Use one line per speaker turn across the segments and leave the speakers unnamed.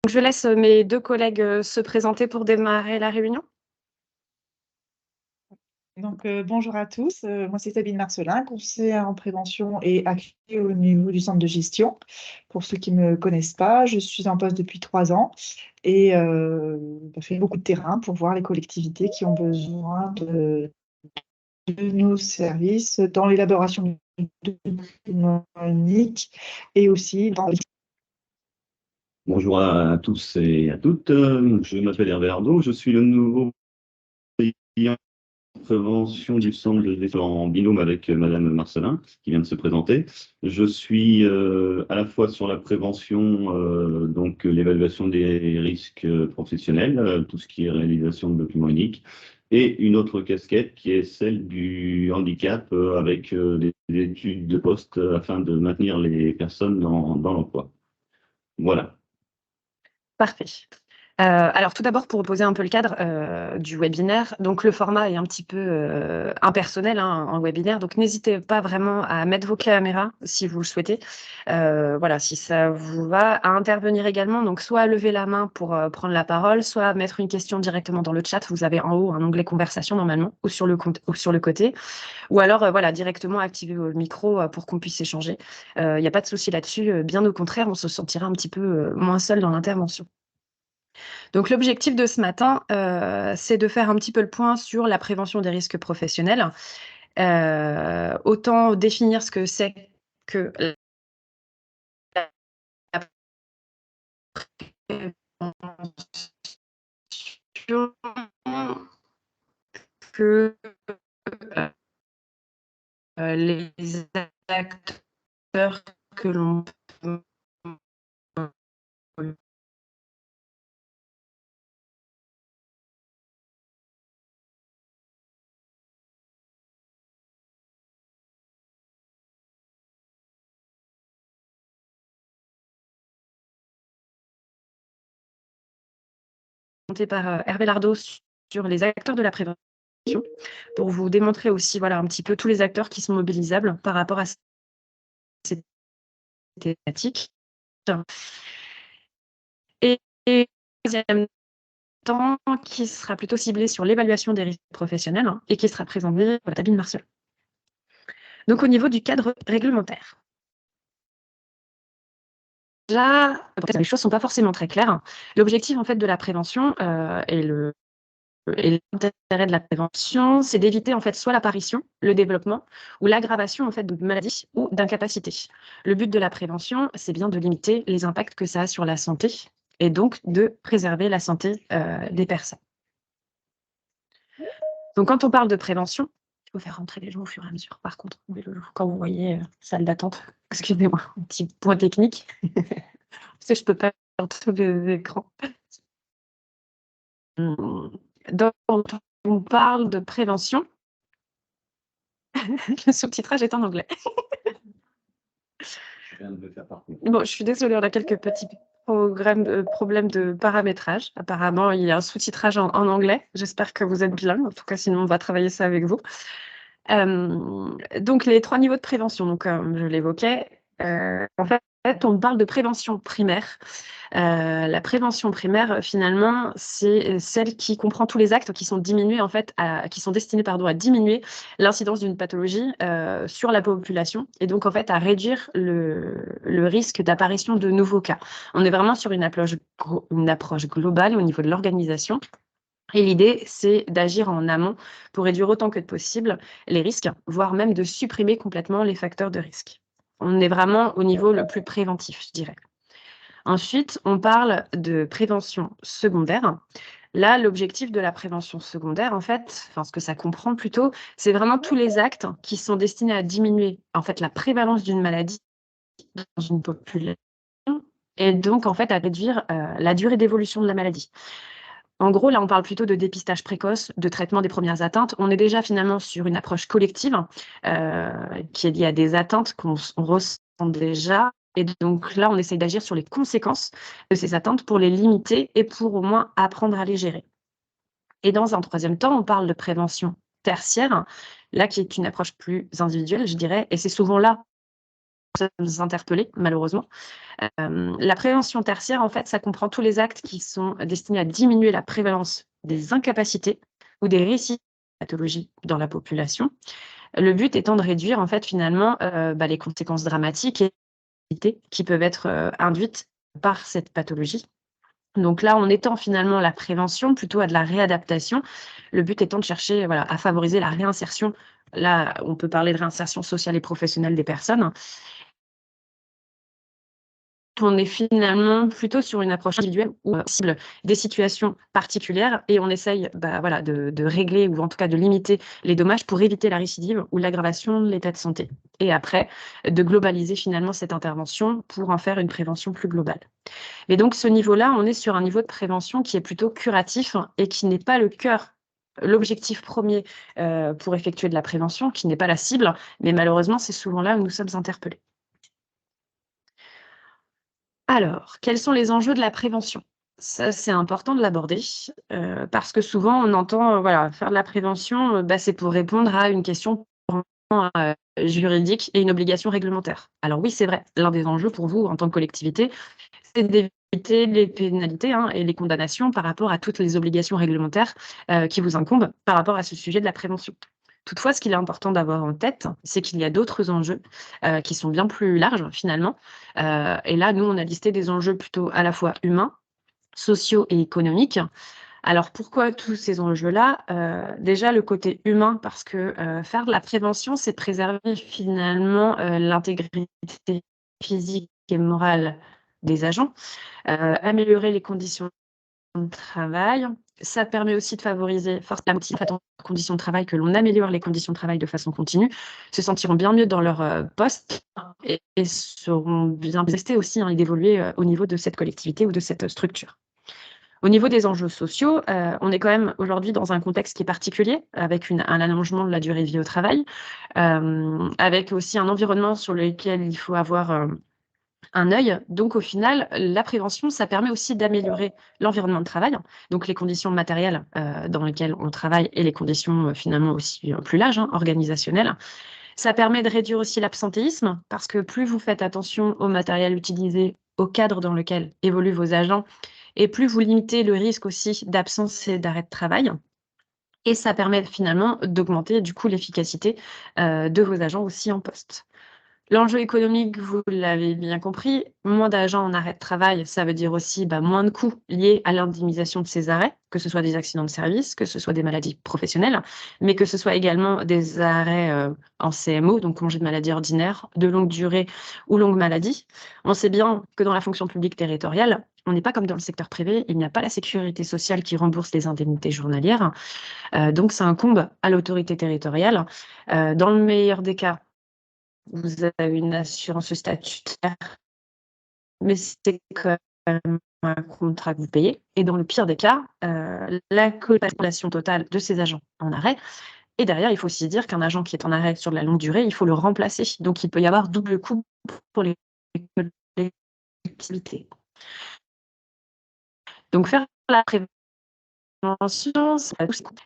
Donc je laisse mes 2 collègues, se présenter pour démarrer la réunion.
Donc, bonjour à tous. Moi, c'est Sabine Marcelin, conseillère en prévention et accueil au niveau du centre de gestion. Pour ceux qui ne me connaissent pas, je suis en poste depuis 3 ans et je fais beaucoup de terrain pour voir les collectivités qui ont besoin de nos services dans l'élaboration de documents uniques et aussi dans
Bonjour à tous et à toutes. Je m'appelle Hervé Ardo. Je suis le nouveau président de prévention du centre de gestion en binôme avec Madame Marcelin, qui vient de se présenter. Je suis à la fois sur la prévention, donc l'évaluation des risques professionnels, tout ce qui est réalisation de documents uniques, et une autre casquette qui est celle du handicap avec des études de poste afin de maintenir les personnes dans l'emploi. Voilà.
Parfait. Alors tout d'abord pour poser un peu le cadre, du webinaire, donc le format est un petit peu, impersonnel, hein, en webinaire, donc n'hésitez pas vraiment à mettre vos caméras si vous le souhaitez. Voilà, si ça vous va, à intervenir également, donc soit à lever la main pour, prendre la parole, soit à mettre une question directement dans le chat. Vous avez en haut un onglet conversation normalement ou sur le côté, ou alors, voilà, directement activer vos micros, pour qu'on puisse échanger. Il n'y a pas de souci là-dessus, bien au contraire, on se sentira un petit peu, moins seul dans l'intervention. Donc l'objectif de ce matin, c'est de faire un petit peu le point sur la prévention des risques professionnels. Autant définir ce que c'est que la prévention que, les acteurs que l'on peut monter par, Hervé Lardot sur les acteurs de la prévention, pour vous démontrer aussi, voilà, un petit peu tous les acteurs qui sont mobilisables par rapport à ces thématiques. Et deuxième temps, qui sera plutôt ciblé sur l'évaluation des risques professionnels, hein, et qui sera présenté par Sabine Marcelin. Donc au niveau du cadre réglementaire. Là, les choses sont pas forcément très claires. L'objectif en fait de la prévention, et l'intérêt de la prévention, c'est d'éviter en fait soit l'apparition, le développement ou l'aggravation en fait de maladies ou d'incapacités. Le but de la prévention, c'est bien de limiter les impacts que ça a sur la santé et donc de préserver la santé, des personnes. Donc quand on parle de prévention, il faut faire rentrer les gens au fur et à mesure par contre, quand vous voyez, salle d'attente. Excusez-moi, un petit point technique. Parce que je peux pas faire tous les écrans. Donc on parle de prévention. Le sous-titrage est en anglais.
Je viens de le faire partout.
Bon, je suis désolée, on a quelques petits problèmes de paramétrage. Apparemment, il y a un sous-titrage en anglais. J'espère que vous êtes bilingue. En tout cas, sinon, on va travailler ça avec vous. Donc, les 3 niveaux de prévention. Donc, comme je l'évoquais, en fait, on parle de prévention primaire. La prévention primaire, finalement, c'est celle qui comprend tous les actes qui sont diminués, en fait, qui sont destinés, pardon, à diminuer l'incidence d'une pathologie sur la population et donc, en fait, à réduire le risque d'apparition de nouveaux cas. On est vraiment sur une approche globale au niveau de l'organisation. Et l'idée, c'est d'agir en amont pour réduire autant que possible les risques, voire même de supprimer complètement les facteurs de risque. On est vraiment au niveau le plus préventif, je dirais. Ensuite, on parle de prévention secondaire. Là, l'objectif de la prévention secondaire, en fait, enfin, ce que ça comprend plutôt, c'est vraiment tous les actes qui sont destinés à diminuer, en fait, la prévalence d'une maladie dans une population et donc, en fait, à réduire la durée d'évolution de la maladie. En gros, là, on parle plutôt de dépistage précoce, de traitement des premières atteintes. On est déjà finalement sur une approche collective qui est liée à des atteintes qu'on ressent déjà. Et donc là, on essaye d'agir sur les conséquences de ces atteintes pour les limiter et pour au moins apprendre à les gérer. Et dans un troisième temps, on parle de prévention tertiaire, là qui est une approche plus individuelle, je dirais, et c'est souvent là sommes interpellés, malheureusement. La prévention tertiaire, en fait, ça comprend tous les actes qui sont destinés à diminuer la prévalence des incapacités ou des récidives de pathologies dans la population. Le but étant de réduire, en fait, finalement, les conséquences dramatiques et qui peuvent être induites par cette pathologie. Donc là, on étend finalement la prévention plutôt à de la réadaptation. Le but étant de chercher à favoriser la réinsertion. Là, on peut parler de réinsertion sociale et professionnelle des personnes. On est finalement plutôt sur une approche individuelle où on cible des situations particulières et on essaye de régler ou en tout cas de limiter les dommages pour éviter la récidive ou l'aggravation de l'état de santé. Et après, de globaliser finalement cette intervention pour en faire une prévention plus globale. Et donc, ce niveau-là, on est sur un niveau de prévention qui est plutôt curatif et qui n'est pas le cœur, l'objectif premier pour effectuer de la prévention, qui n'est pas la cible, mais malheureusement, c'est souvent là où nous sommes interpellés. Alors, quels sont les enjeux de la prévention? Ça, c'est important de l'aborder parce que souvent, on entend faire de la prévention, c'est pour répondre à une question juridique et une obligation réglementaire. Alors oui, c'est vrai, l'un des enjeux pour vous en tant que collectivité, c'est d'éviter les pénalités et les condamnations par rapport à toutes les obligations réglementaires qui vous incombent par rapport à ce sujet de la prévention. Toutefois, ce qu'il est important d'avoir en tête, c'est qu'il y a d'autres enjeux qui sont bien plus larges finalement. Et là, nous, on a listé des enjeux plutôt à la fois humains, sociaux et économiques. Alors pourquoi tous ces enjeux-là? Déjà le côté humain, parce que faire de la prévention, c'est préserver finalement l'intégrité physique et morale des agents, améliorer les conditions de travail. Ça permet aussi de favoriser forcément les conditions de travail, que l'on améliore les conditions de travail de façon continue, se sentiront bien mieux dans leur poste et seront bien restés aussi et d'évoluer au niveau de cette collectivité ou de cette structure. Au niveau des enjeux sociaux, on est quand même aujourd'hui dans un contexte qui est particulier, avec un allongement de la durée de vie au travail, avec aussi un environnement sur lequel il faut avoir un œil. Donc au final, la prévention, ça permet aussi d'améliorer l'environnement de travail, donc les conditions matérielles dans lesquelles on travaille et les conditions finalement aussi plus larges, organisationnelles. Ça permet de réduire aussi l'absentéisme, parce que plus vous faites attention au matériel utilisé, au cadre dans lequel évoluent vos agents, et plus vous limitez le risque aussi d'absence et d'arrêt de travail. Et ça permet finalement d'augmenter du coup l'efficacité de vos agents aussi en poste. L'enjeu économique, vous l'avez bien compris, moins d'agents en arrêt de travail, ça veut dire aussi moins de coûts liés à l'indemnisation de ces arrêts, que ce soit des accidents de service, que ce soit des maladies professionnelles, mais que ce soit également des arrêts en CMO, donc congé de maladie ordinaire, de longue durée ou longue maladie. On sait bien que dans la fonction publique territoriale, on n'est pas comme dans le secteur privé, il n'y a pas la sécurité sociale qui rembourse les indemnités journalières, donc ça incombe à l'autorité territoriale. Dans le meilleur des cas, vous avez une assurance statutaire, mais c'est quand même un contrat que vous payez. Et dans le pire des cas, la cotisation totale de ces agents en arrêt. Et derrière, il faut aussi dire qu'un agent qui est en arrêt sur de la longue durée, il faut le remplacer. Donc, il peut y avoir double coût pour les collectivités. Donc, faire la prévention,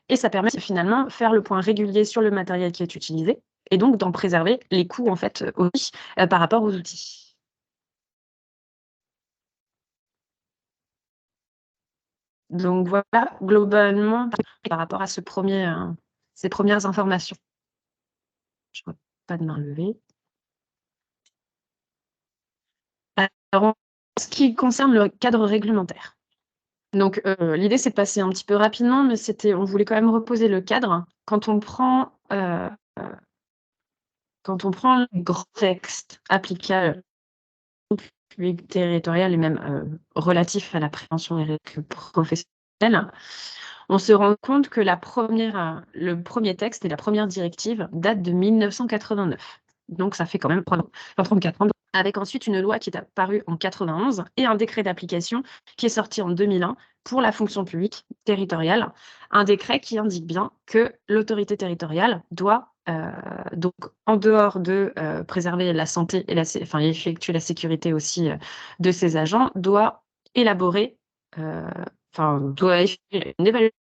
et ça permet finalement de faire le point régulier sur le matériel qui est utilisé et donc d'en préserver les coûts en fait aussi par rapport aux outils. Donc voilà, globalement, par rapport à ces premières informations. Je vois pas de main levée. Alors, en ce qui concerne le cadre réglementaire. Donc l'idée, c'est de passer un petit peu rapidement, mais on voulait quand même reposer le cadre. Quand on prend le grand texte applicable au public territorial et même relatif à la prévention des risques professionnels, on se rend compte que le premier texte et la première directive datent de 1989. Donc ça fait quand même 34 ans, avec ensuite une loi qui est apparue en 91 et un décret d'application qui est sorti en 2001 pour la fonction publique territoriale. Un décret qui indique bien que l'autorité territoriale doit, donc en dehors de préserver la santé et effectuer la sécurité aussi de ses agents, doit élaborer, doit effectuer une évaluation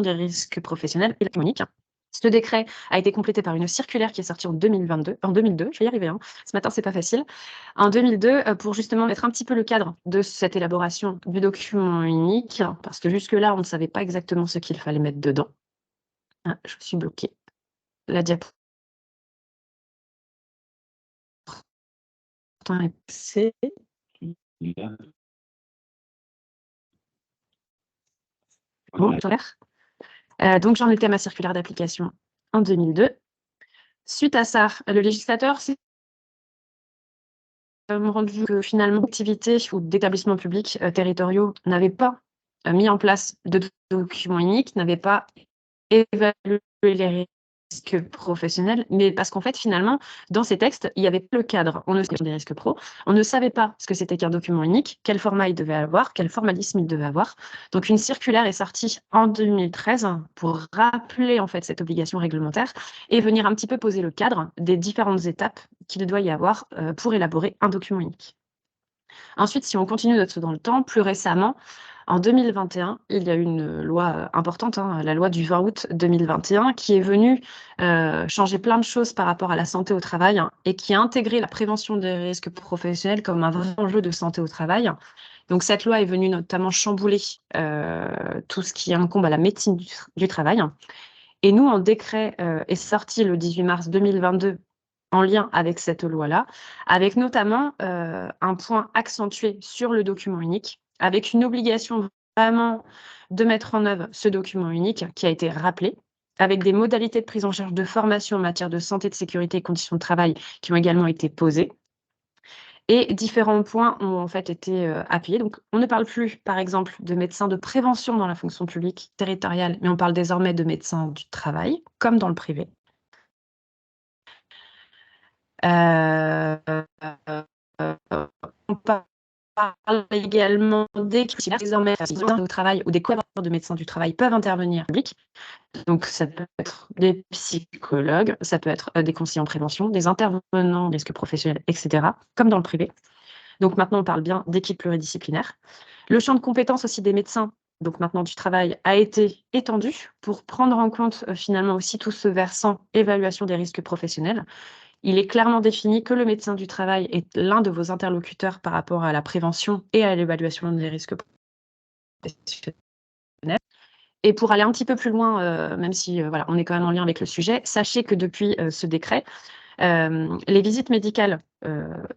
des risques professionnels et économiques. Ce décret a été complété par une circulaire qui est sortie en 2022, en 2002, je vais y arriver, hein. Ce matin, c'est pas facile. En 2002, pour justement mettre un petit peu le cadre de cette élaboration du document unique, parce que jusque-là, on ne savait pas exactement ce qu'il fallait mettre dedans. Ah, je suis bloquée. La diapo est passée. Bon, sur l'air. Donc, j'en étais à ma circulaire d'application en 2002. Suite à ça, le législateur s'est rendu que finalement, activités ou d'établissements publics territoriaux n'avaient pas mis en place de document unique, n'avaient pas évalué les risques professionnels, mais parce qu'en fait, finalement, dans ces textes, il y avait le cadre. On ne savait pas des risques pro, on ne savait pas ce que c'était qu'un document unique, quel format il devait avoir, quel formalisme il devait avoir. Donc, une circulaire est sortie en 2013 pour rappeler en fait cette obligation réglementaire et venir un petit peu poser le cadre des différentes étapes qu'il doit y avoir pour élaborer un document unique. Ensuite, si on continue dans le temps, plus récemment, en 2021, il y a une loi importante, hein, la loi du 20 août 2021, qui est venue changer plein de choses par rapport à la santé au travail et qui a intégré la prévention des risques professionnels comme un vrai enjeu de santé au travail. Donc, cette loi est venue notamment chambouler tout ce qui incombe à la médecine du travail. Et nous, un décret est sorti le 18 mars 2022 en lien avec cette loi-là, avec notamment un point accentué sur le document unique, avec une obligation vraiment de mettre en œuvre ce document unique qui a été rappelé, avec des modalités de prise en charge de formation en matière de santé, de sécurité et conditions de travail qui ont également été posées. Et différents points ont en fait été appuyés. Donc, on ne parle plus, par exemple, de médecins de prévention dans la fonction publique territoriale, mais on parle désormais de médecins du travail, comme dans le privé. On parle également des désormais au travail ou des collaborateurs de médecins du travail peuvent intervenir en public. Donc, ça peut être des psychologues, ça peut être des conseillers en prévention, des intervenants, risques professionnels, etc., comme dans le privé. Donc, maintenant, on parle bien d'équipe pluridisciplinaire. Le champ de compétences aussi des médecins, donc maintenant du travail, a été étendu pour prendre en compte finalement aussi tout ce versant évaluation des risques professionnels. Il est clairement défini que le médecin du travail est l'un de vos interlocuteurs par rapport à la prévention et à l'évaluation des risques professionnels. Et pour aller un petit peu plus loin, même si voilà, on est quand même en lien avec le sujet, sachez que depuis ce décret, les visites médicales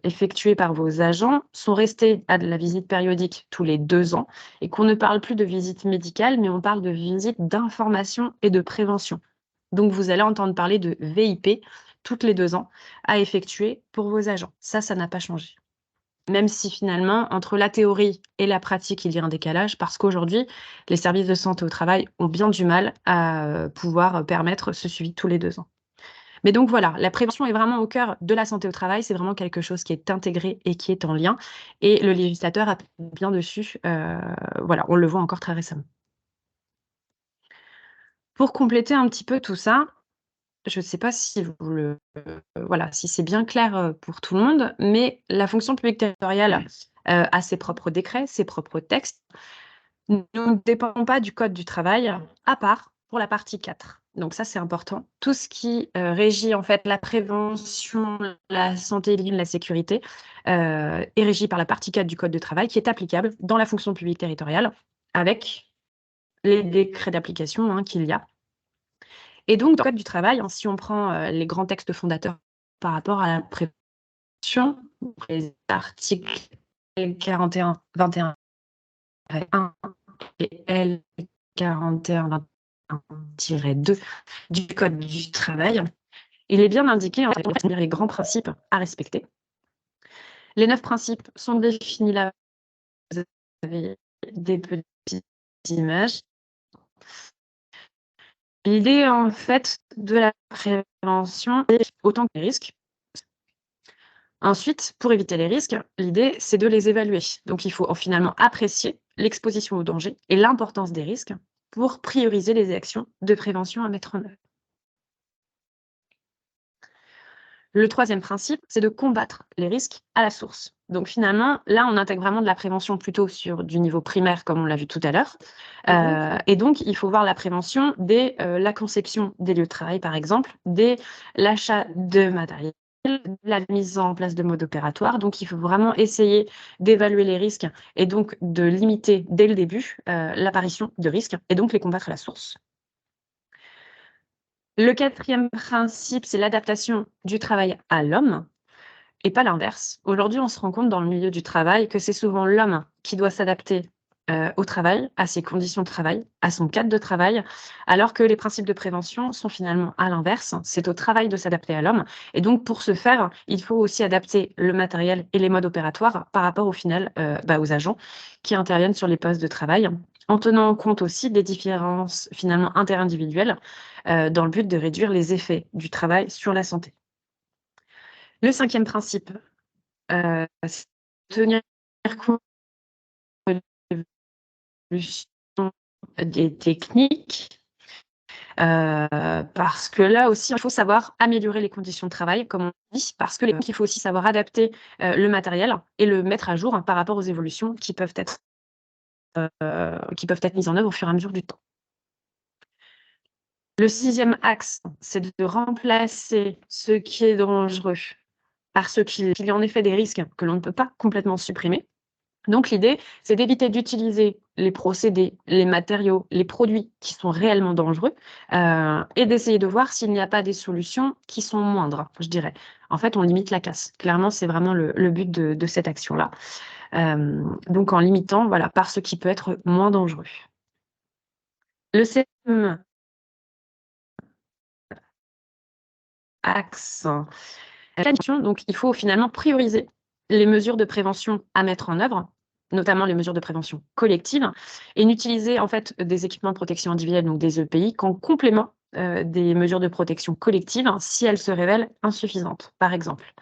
effectuées par vos agents sont restées à de la visite périodique tous les 2 ans et qu'on ne parle plus de visite médicale, mais on parle de visite d'information et de prévention. Donc, vous allez entendre parler de VIP toutes les 2 ans à effectuer pour vos agents. Ça n'a pas changé. Même si finalement, entre la théorie et la pratique, il y a un décalage, parce qu'aujourd'hui, les services de santé au travail ont bien du mal à pouvoir permettre ce suivi tous les 2 ans. Mais donc voilà, la prévention est vraiment au cœur de la santé au travail, c'est vraiment quelque chose qui est intégré et qui est en lien, et le législateur appuie bien dessus, voilà, on le voit encore très récemment. Pour compléter un petit peu tout ça, je ne sais pas si voilà, si c'est bien clair, pour tout le monde, mais la fonction publique territoriale, a ses propres décrets, ses propres textes. Nous ne dépendons pas du code du travail, à part pour la partie 4. Donc ça, c'est important. Tout ce qui régit en fait la prévention, la santé, la sécurité, est régi par la partie 4 du code du travail qui est applicable dans la fonction publique territoriale avec les décrets d'application qu'il y a. Et donc, dans le code du travail, si on prend les grands textes fondateurs par rapport à la prévention, les articles L41, 21, 1 et L41, 21-2 du code du travail, il est bien indiqué en fait, les grands principes à respecter. Les 9 principes sont définis là. Vous avez des petites images. L'idée, en fait, de la prévention, c'est autant que les risques. Ensuite, pour éviter les risques, l'idée, c'est de les évaluer. Donc, il faut finalement apprécier l'exposition au danger et l'importance des risques pour prioriser les actions de prévention à mettre en œuvre. Le 3e principe, c'est de combattre les risques à la source. Donc finalement, là, on intègre vraiment de la prévention plutôt sur du niveau primaire, comme on l'a vu tout à l'heure. Et donc, il faut voir la prévention dès la conception des lieux de travail, par exemple, dès l'achat de matériel, la mise en place de modes opératoires. Donc, il faut vraiment essayer d'évaluer les risques et donc de limiter dès le début l'apparition de risques et donc les combattre à la source. Le 4e principe, c'est l'adaptation du travail à l'homme et pas l'inverse. Aujourd'hui, on se rend compte dans le milieu du travail que c'est souvent l'homme qui doit s'adapter au travail, à ses conditions de travail, à son cadre de travail, alors que les principes de prévention sont finalement à l'inverse. C'est au travail de s'adapter à l'homme. Et donc, pour ce faire, il faut aussi adapter le matériel et les modes opératoires par rapport au final aux agents qui interviennent sur les postes de travail, en tenant compte aussi des différences finalement interindividuelles dans le but de réduire les effets du travail sur la santé. Le 5e principe, c'est tenir compte de l'évolution des techniques, parce que là aussi, il faut savoir améliorer les conditions de travail, comme on dit, parce que il faut aussi savoir adapter le matériel et le mettre à jour par rapport aux évolutions qui peuvent être mises en œuvre au fur et à mesure du temps. Le 6e axe, c'est de remplacer ce qui est dangereux par ce qu'il y a en effet des risques que l'on ne peut pas complètement supprimer. Donc l'idée, c'est d'éviter d'utiliser les procédés, les matériaux, les produits qui sont réellement dangereux et d'essayer de voir s'il n'y a pas des solutions qui sont moindres, je dirais. En fait, on limite la casse. Clairement, c'est vraiment le but de cette action-là. Donc en limitant, voilà, par ce qui peut être moins dangereux. Le 7e axe, donc il faut finalement prioriser les mesures de prévention à mettre en œuvre, notamment les mesures de prévention collective, et n'utiliser en fait des équipements de protection individuelle, donc des EPI, qu'en complément des mesures de protection collective si elles se révèlent insuffisantes, par exemple.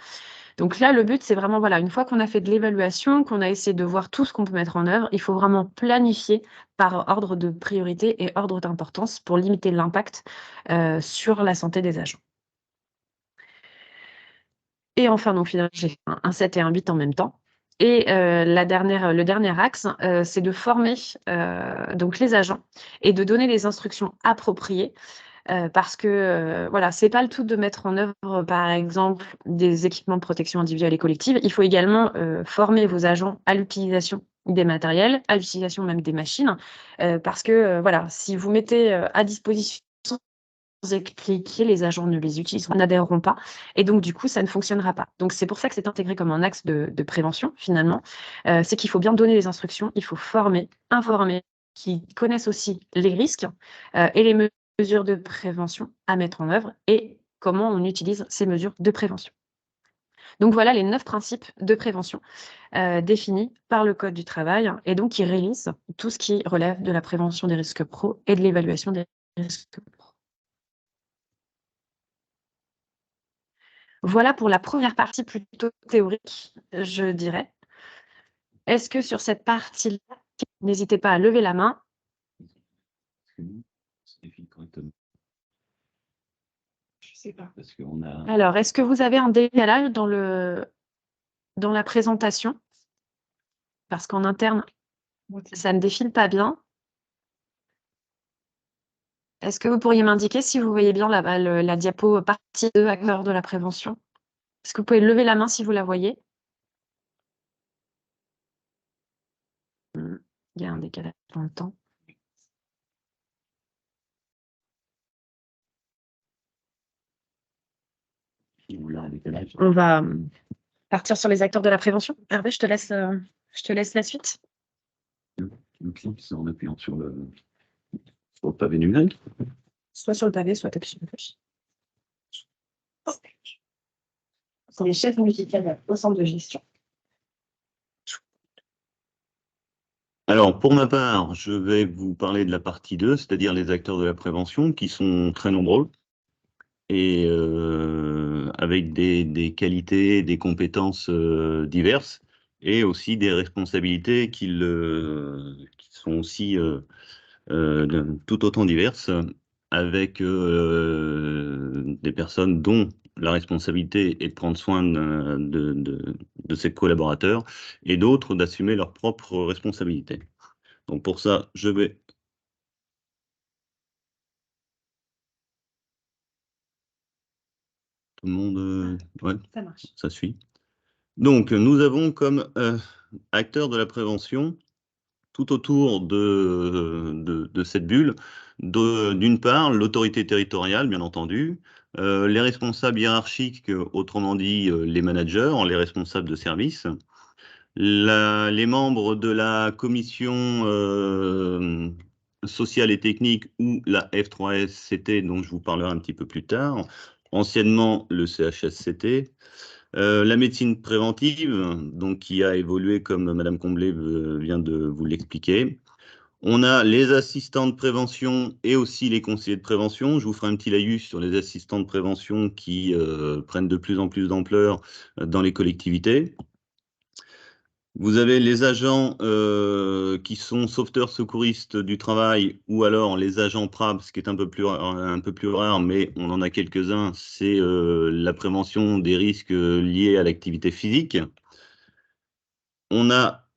Donc là, le but, c'est vraiment, voilà, une fois qu'on a fait de l'évaluation, qu'on a essayé de voir tout ce qu'on peut mettre en œuvre, il faut vraiment planifier par ordre de priorité et ordre d'importance pour limiter l'impact sur la santé des agents. Et enfin, donc finalement, j'ai fait un 7 et un 8 en même temps. Et le dernier axe, c'est de former donc les agents et de donner les instructions appropriées parce que voilà, c'est pas le tout de mettre en œuvre, par exemple, des équipements de protection individuelle et collective. Il faut également former vos agents à l'utilisation des matériels, à l'utilisation même des machines, parce que voilà, si vous mettez à disposition expliquer, les agents ne les utiliseront, n'adhéreront pas, et donc du coup, ça ne fonctionnera pas. Donc c'est pour ça que c'est intégré comme un axe de prévention, finalement. C'est qu'il faut bien donner les instructions, il faut former, informer, qui connaissent aussi les risques et les mesures de prévention à mettre en œuvre et comment on utilise ces mesures de prévention. Donc voilà les 9 principes de prévention définis par le Code du travail et donc qui réalisent tout ce qui relève de la prévention des risques pro et de l'évaluation des risques pro. Voilà pour la première partie plutôt théorique, je dirais. Est-ce que sur cette partie-là, n'hésitez pas à lever la main.
Je sais pas.
Parce qu'on a...
Alors, est-ce que vous avez un décalage dans la présentation? Parce qu'en interne, ça ne défile pas bien. Est-ce que vous pourriez m'indiquer si vous voyez bien la diapo partie 2, acteurs de la prévention? Est-ce que vous pouvez lever la main si vous la voyez? Il y a un décalage dans le temps. On va partir sur les acteurs de la prévention. Hervé, je te laisse la suite.
Le clip, c'est en appuyant sur le pavé numérique.
Soit sur le pavé, soit t'appuies sur le pavé. C'est les chefs musicaux au centre de gestion.
Alors, pour ma part, je vais vous parler de la partie 2, c'est-à-dire les acteurs de la prévention, qui sont très nombreux et avec des qualités, des compétences diverses et aussi des responsabilités qui sont aussi tout autant diverses, avec des personnes dont la responsabilité est de prendre soin de ses collaborateurs, et d'autres d'assumer leurs propres responsabilités. Donc pour ça, je vais... Tout le monde... ouais,
Ça marche.
ça suit. Donc, nous avons comme acteurs de la prévention, tout autour de cette bulle, d'une part, l'autorité territoriale, bien entendu, les responsables hiérarchiques, autrement dit les managers, les responsables de service, les membres de la commission sociale et technique ou la F3SCT, dont je vous parlerai un petit peu plus tard, anciennement le CHSCT, la médecine préventive, donc qui a évolué comme Madame Comblé vient de vous l'expliquer. On a les assistants de prévention et aussi les conseillers de prévention. Je vous ferai un petit laïus sur les assistants de prévention qui prennent de plus en plus d'ampleur dans les collectivités. Vous avez les agents qui sont sauveteurs secouristes du travail ou alors les agents PRAB, ce qui est un peu plus rare, mais on en a quelques-uns, c'est la prévention des risques liés à l'activité physique. On a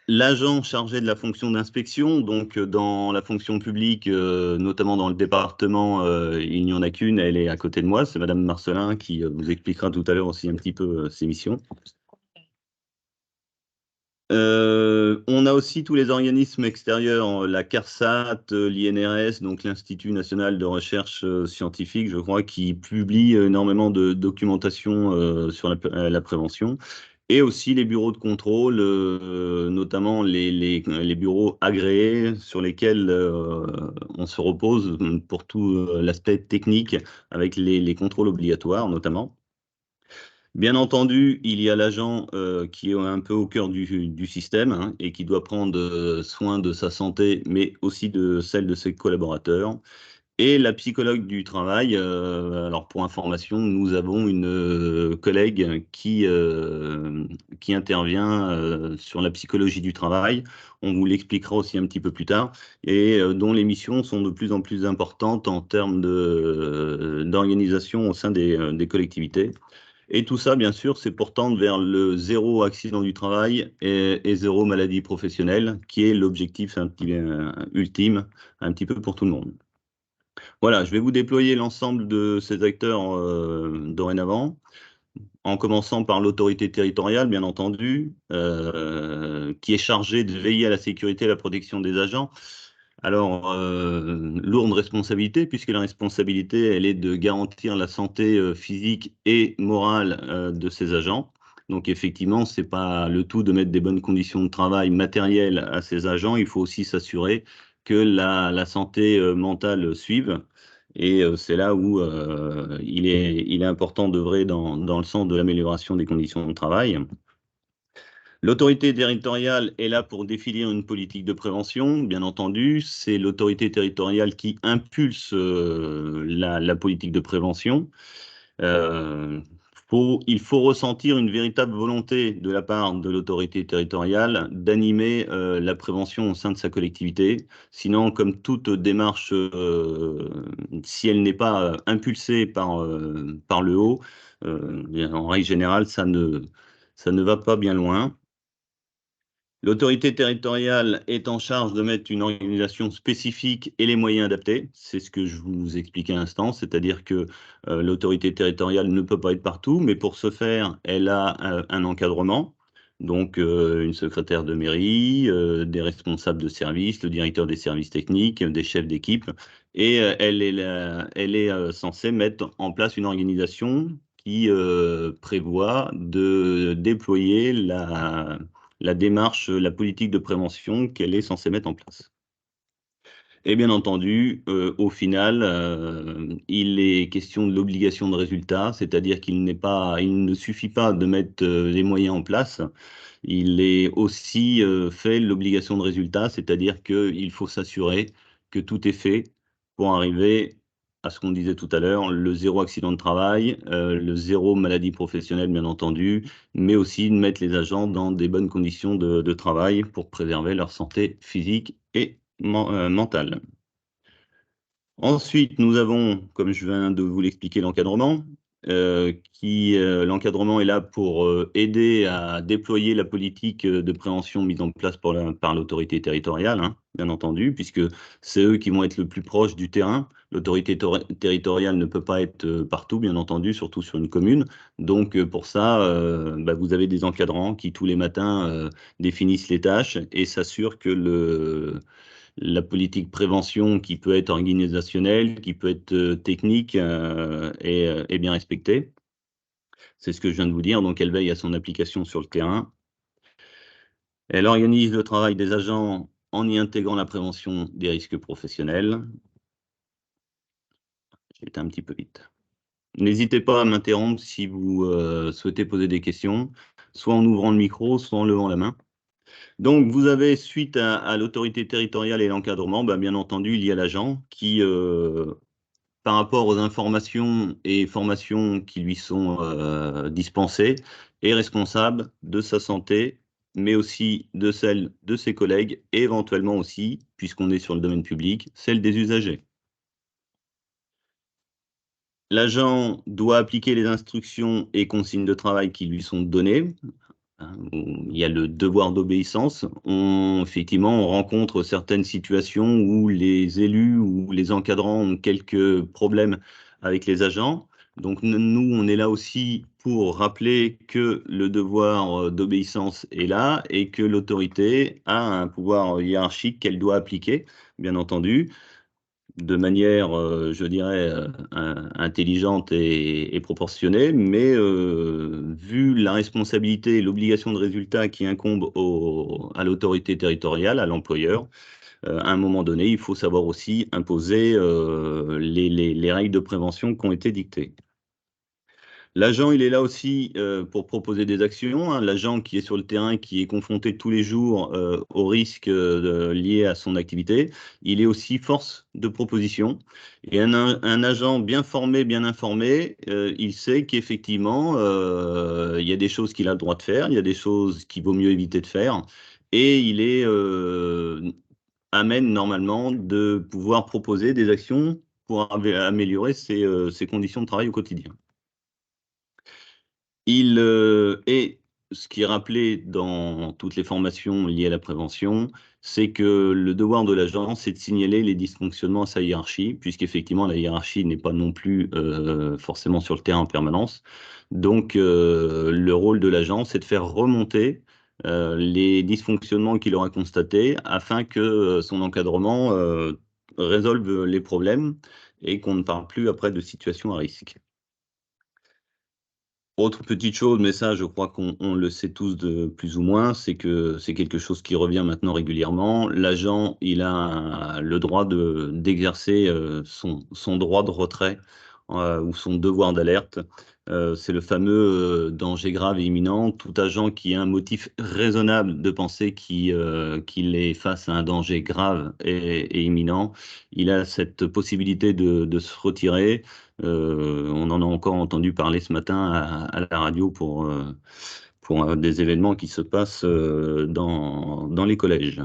l'agent chargé de la fonction d'inspection, donc dans la fonction publique, notamment dans le département, il n'y en a qu'une, elle est à côté de moi, c'est Madame Marcelin qui vous expliquera tout à l'heure aussi un petit peu ses missions. On a aussi tous les organismes extérieurs, la CARSAT, l'INRS, donc l'Institut national de recherche scientifique, je crois, qui publie énormément de documentation sur la prévention, et aussi les bureaux de contrôle, notamment les bureaux agréés sur lesquels on se repose pour tout l'aspect technique, avec les contrôles obligatoires notamment. Bien entendu, il y a l'agent qui est un peu au cœur du système, hein, et qui doit prendre soin de sa santé, mais aussi de celle de ses collaborateurs. Et la psychologue du travail, alors pour information, nous avons une collègue qui intervient sur la psychologie du travail. On vous l'expliquera aussi un petit peu plus tard, et dont les missions sont de plus en plus importantes en termes d'organisation au sein des collectivités. Et tout ça, bien sûr, c'est pour tendre vers le zéro accident du travail et zéro maladie professionnelle, qui est l'objectif ultime, un petit peu pour tout le monde. Voilà, je vais vous déployer l'ensemble de ces acteurs dorénavant, en commençant par l'autorité territoriale, bien entendu, qui est chargée de veiller à la sécurité et la protection des agents. Alors, lourde responsabilité, puisque la responsabilité, elle est de garantir la santé physique et morale de ces agents. Donc, effectivement, ce n'est pas le tout de mettre des bonnes conditions de travail matérielles à ces agents. Il faut aussi s'assurer que la santé mentale suive. Et c'est là où il est important d'œuvrer dans le sens de l'amélioration des conditions de travail. L'autorité territoriale est là pour définir une politique de prévention, bien entendu. C'est l'autorité territoriale qui impulse la politique de prévention. Il faut ressentir une véritable volonté de la part de l'autorité territoriale d'animer la prévention au sein de sa collectivité. Sinon, comme toute démarche, si elle n'est pas impulsée par le haut, en règle générale, ça ne va pas bien loin. L'autorité territoriale est en charge de mettre une organisation spécifique et les moyens adaptés. C'est ce que je vous expliquais à l'instant, c'est-à-dire que l'autorité territoriale ne peut pas être partout, mais pour ce faire, elle a un encadrement, donc une secrétaire de mairie, des responsables de service, le directeur des services techniques, des chefs d'équipe, et elle est censée mettre en place une organisation qui prévoit de déployer la démarche, la politique de prévention qu'elle est censée mettre en place. Et bien entendu, au final, il est question de l'obligation de résultat, c'est-à-dire il ne suffit pas de mettre les moyens en place, il est aussi fait l'obligation de résultat, c'est-à-dire qu'il faut s'assurer que tout est fait pour arriver à ce qu'on disait tout à l'heure, le zéro accident de travail, le zéro maladie professionnelle, bien entendu, mais aussi de mettre les agents dans des bonnes conditions de travail pour préserver leur santé physique et mentale. Ensuite, nous avons, comme je viens de vous l'expliquer, l'encadrement. l'encadrement est là pour aider à déployer la politique de prévention mise en place par l'autorité territoriale, hein, bien entendu, puisque c'est eux qui vont être le plus proche du terrain. L'autorité territoriale ne peut pas être partout, bien entendu, surtout sur une commune. Donc, pour ça, vous avez des encadrants qui, tous les matins, définissent les tâches et s'assurent que la politique prévention, qui peut être organisationnelle, qui peut être technique, est bien respectée. C'est ce que je viens de vous dire. Donc, elle veille à son application sur le terrain. Elle organise le travail des agents en y intégrant la prévention des risques professionnels. J'ai été un petit peu vite. N'hésitez pas à m'interrompre si vous souhaitez poser des questions, soit en ouvrant le micro, soit en levant la main. Donc, vous avez, suite à l'autorité territoriale et l'encadrement, bien entendu, il y a l'agent qui, par rapport aux informations et formations qui lui sont dispensées, est responsable de sa santé, mais aussi de celle de ses collègues et éventuellement aussi, puisqu'on est sur le domaine public, celle des usagers. L'agent doit appliquer les instructions et consignes de travail qui lui sont données. Il y a le devoir d'obéissance. Effectivement, on rencontre certaines situations où les élus ou les encadrants ont quelques problèmes avec les agents. Donc, nous, on est là aussi pour rappeler que le devoir d'obéissance est là et que l'autorité a un pouvoir hiérarchique qu'elle doit appliquer, bien entendu, de manière, je dirais, intelligente et proportionnée, mais vu la responsabilité et l'obligation de résultat qui incombe à l'autorité territoriale, à l'employeur, à un moment donné, il faut savoir aussi imposer les règles de prévention qui ont été dictées. L'agent, il est là aussi pour proposer des actions, hein. L'agent qui est sur le terrain, qui est confronté tous les jours aux risques liés à son activité, il est aussi force de proposition. Et un agent bien formé, bien informé, il sait qu'effectivement, il y a des choses qu'il a le droit de faire, il y a des choses qu'il vaut mieux éviter de faire, et il est amène normalement de pouvoir proposer des actions pour améliorer ses conditions de travail au quotidien. Et ce qui est rappelé dans toutes les formations liées à la prévention, c'est que le devoir de l'agent, c'est de signaler les dysfonctionnements à sa hiérarchie, puisqu'effectivement, la hiérarchie n'est pas non plus forcément sur le terrain en permanence. Donc, le rôle de l'agent, c'est de faire remonter les dysfonctionnements qu'il aura constatés afin que son encadrement résolve les problèmes et qu'on ne parle plus après de situations à risque. Autre petite chose, mais ça, je crois qu'on le sait tous de plus ou moins, c'est que c'est quelque chose qui revient maintenant régulièrement. L'agent, il a le droit d'exercer son droit de retrait ou son devoir d'alerte. C'est le fameux danger grave et imminent. Tout agent qui a un motif raisonnable de penser qu'il est face à un danger grave et imminent, il a cette possibilité de se retirer. On en a encore entendu parler ce matin à la radio pour des événements qui se passent dans les collèges.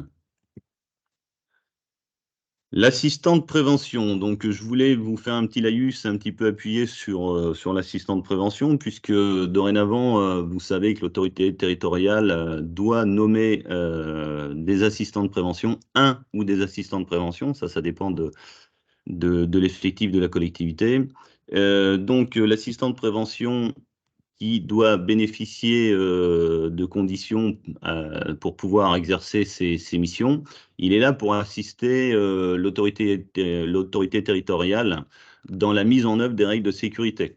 L'assistant de prévention, donc je voulais vous faire un petit laïus un petit peu appuyé sur l'assistant de prévention, puisque dorénavant, vous savez que l'autorité territoriale doit nommer des assistants de prévention, un ou des assistants de prévention, ça dépend de l'effectif de la collectivité. Donc, l'assistant de prévention qui doit bénéficier de conditions pour pouvoir exercer ses missions, il est là pour assister l'autorité territoriale dans la mise en œuvre des règles de sécurité.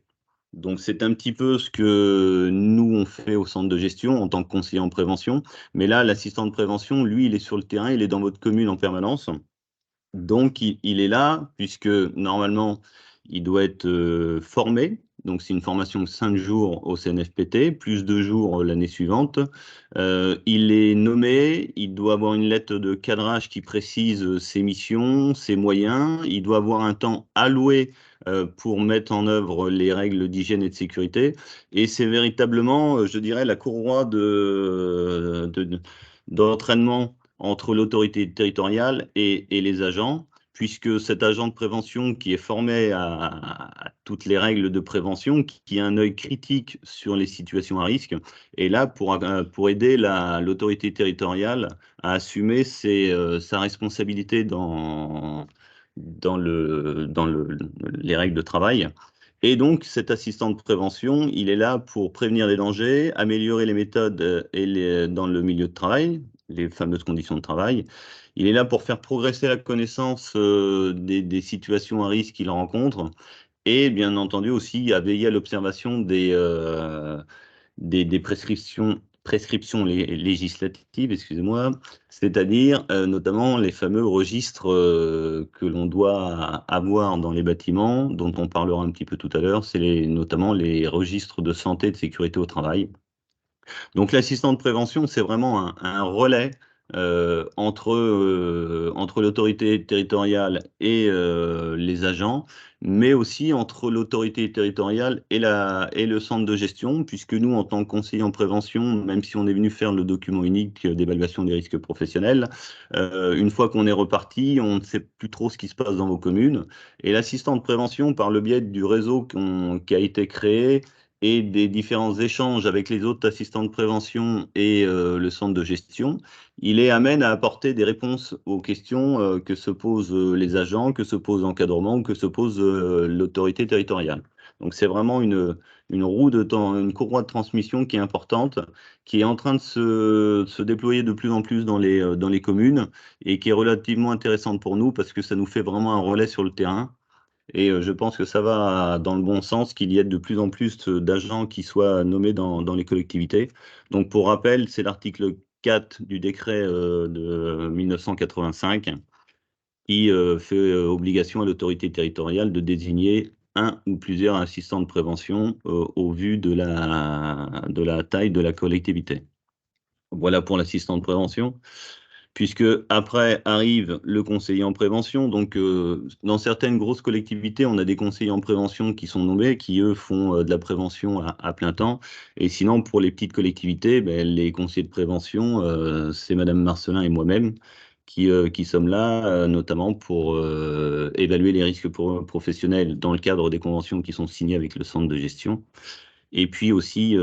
Donc, c'est un petit peu ce que nous, on fait au centre de gestion en tant que conseiller en prévention. Mais là, l'assistant de prévention, lui, il est sur le terrain, il est dans votre commune en permanence. Donc, il est là, puisque normalement, il doit être formé. Donc, c'est une formation de 5 jours au CNFPT, plus 2 jours l'année suivante. Il est nommé, il doit avoir une lettre de cadrage qui précise ses missions, ses moyens. Il doit avoir un temps alloué pour mettre en œuvre les règles d'hygiène et de sécurité. Et c'est véritablement, je dirais, la courroie d'entraînement entre l'autorité territoriale et les agents, puisque cet agent de prévention qui est formé à toutes les règles de prévention, qui a un œil critique sur les situations à risque, et là pour aider l'autorité territoriale à assumer sa responsabilité dans les règles de travail. Et donc, cet assistant de prévention, il est là pour prévenir les dangers, améliorer les méthodes dans le milieu de travail, les fameuses conditions de travail. Il est là pour faire progresser la connaissance des situations à risque qu'il rencontre et bien entendu aussi à veiller à l'observation des prescriptions législatives, excusez-moi, c'est-à-dire notamment les fameux registres que l'on doit avoir dans les bâtiments, dont on parlera un petit peu tout à l'heure, c'est notamment les registres de santé et de sécurité au travail. Donc l'assistant de prévention, c'est vraiment un relais entre l'autorité territoriale et les agents, mais aussi entre l'autorité territoriale et le centre de gestion, puisque nous, en tant que conseiller en prévention, même si on est venu faire le document unique d'évaluation des risques professionnels, une fois qu'on est reparti, on ne sait plus trop ce qui se passe dans vos communes. Et l'assistant de prévention, par le biais du réseau qui a été créé, et des différents échanges avec les autres assistants de prévention et le centre de gestion, il est amène à apporter des réponses aux questions que se posent les agents, que se pose l'encadrement ou que se pose l'autorité territoriale. Donc c'est vraiment une roue de temps, une courroie de transmission qui est importante, qui est en train de se déployer de plus en plus dans les communes et qui est relativement intéressante pour nous parce que ça nous fait vraiment un relais sur le terrain. Et je pense que ça va dans le bon sens, qu'il y ait de plus en plus d'agents qui soient nommés dans les collectivités. Donc, pour rappel, c'est l'article 4 du décret de 1985 qui fait obligation à l'autorité territoriale de désigner un ou plusieurs assistants de prévention au vu de la taille de la collectivité. Voilà pour l'assistant de prévention, puisque après arrive le conseiller en prévention. Donc, dans certaines grosses collectivités, on a des conseillers en prévention qui sont nommés, qui eux font de la prévention à plein temps. Et sinon, pour les petites collectivités, ben, les conseillers de prévention, c'est Madame Marcelin et moi-même qui sommes là, notamment pour évaluer les risques professionnels dans le cadre des conventions qui sont signées avec le centre de gestion. Et puis aussi,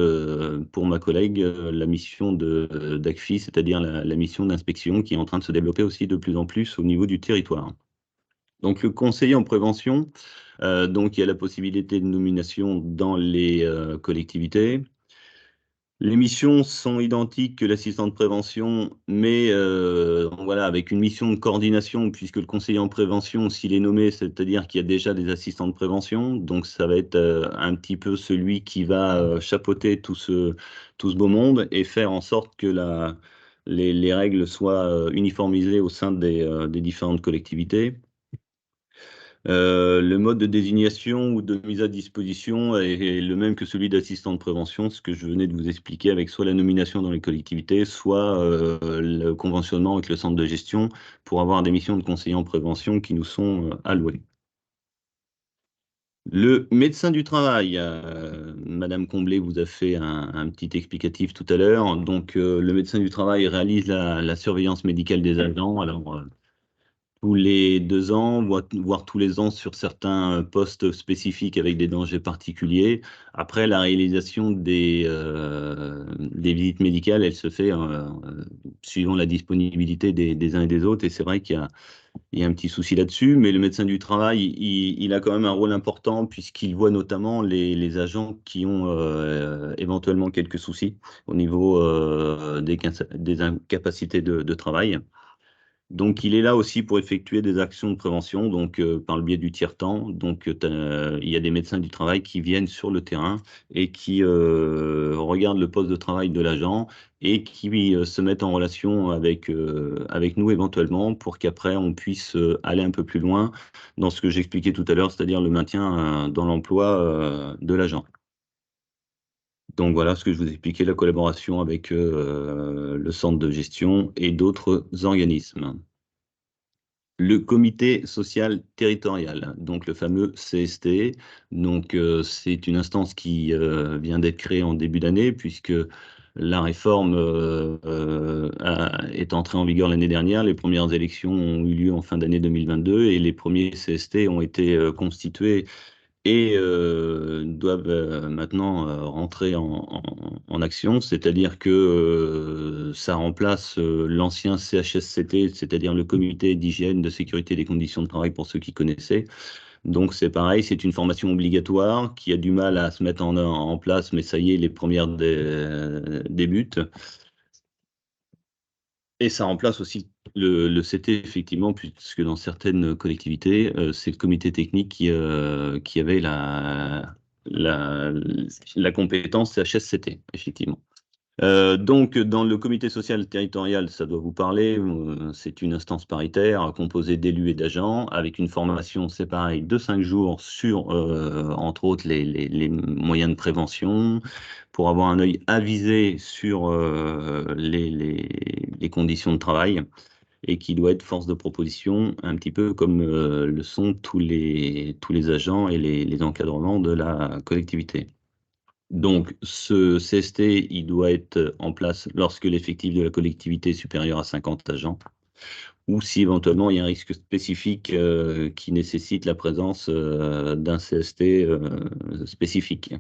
pour ma collègue, la mission d'ACFI, c'est-à-dire la mission d'inspection qui est en train de se développer aussi de plus en plus au niveau du territoire. Donc, le conseiller en prévention, donc il y a la possibilité de nomination dans les collectivités. Les missions sont identiques que l'assistant de prévention, mais voilà, avec une mission de coordination, puisque le conseiller en prévention, s'il est nommé, c'est-à-dire qu'il y a déjà des assistants de prévention. Donc, ça va être un petit peu celui qui va chapeauter tout ce beau monde et faire en sorte que les règles soient uniformisées au sein des différentes collectivités. Le mode de désignation ou de mise à disposition est le même que celui d'assistant de prévention, ce que je venais de vous expliquer, avec soit la nomination dans les collectivités, soit le conventionnement avec le centre de gestion pour avoir des missions de conseiller en prévention qui nous sont allouées. Le médecin du travail, Madame Comblé vous a fait un petit explicatif tout à l'heure. Donc, le médecin du travail réalise la surveillance médicale des agents. Alors, tous les 2 ans, voire tous les ans sur certains postes spécifiques avec des dangers particuliers. Après, la réalisation des visites médicales, elle se fait suivant la disponibilité des uns et des autres. Et c'est vrai qu'il y a un petit souci là-dessus, mais le médecin du travail, il a quand même un rôle important puisqu'il voit notamment les agents qui ont éventuellement quelques soucis au niveau des incapacités de travail. Donc, il est là aussi pour effectuer des actions de prévention, donc par le biais du tiers-temps. Donc, il y a des médecins du travail qui viennent sur le terrain et qui regardent le poste de travail de l'agent et qui se mettent en relation avec nous éventuellement pour qu'après on puisse aller un peu plus loin dans ce que j'expliquais tout à l'heure, c'est-à-dire le maintien dans l'emploi de l'agent. Donc voilà ce que je vous expliquais, la collaboration avec le centre de gestion et d'autres organismes. Le comité social territorial, donc le fameux CST, donc c'est une instance qui vient d'être créée en début d'année puisque la réforme est entrée en vigueur l'année dernière. Les premières élections ont eu lieu en fin d'année 2022 et les premiers CST ont été constitués et doivent maintenant rentrer en action, c'est-à-dire que ça remplace l'ancien CHSCT, c'est-à-dire le comité d'hygiène, de sécurité et des conditions de travail pour ceux qui connaissaient. Donc c'est pareil, c'est une formation obligatoire qui a du mal à se mettre en place, mais ça y est, les premières débutent. Et ça remplace aussi le CT, effectivement, puisque dans certaines collectivités, c'est le comité technique qui avait la, la compétence CHSCT, effectivement. Donc, dans le comité social territorial, ça doit vous parler, c'est une instance paritaire composée d'élus et d'agents, avec une formation, c'est pareil, de 5 jours sur, entre autres, les moyens de prévention, pour avoir un œil avisé sur les conditions de travail, et qui doit être force de proposition, un petit peu comme le sont tous les agents et les encadrements de la collectivité. Donc, ce CST, il doit être en place lorsque l'effectif de la collectivité est supérieur à 50 agents, ou si éventuellement il y a un risque spécifique qui nécessite la présence d'un CST spécifique.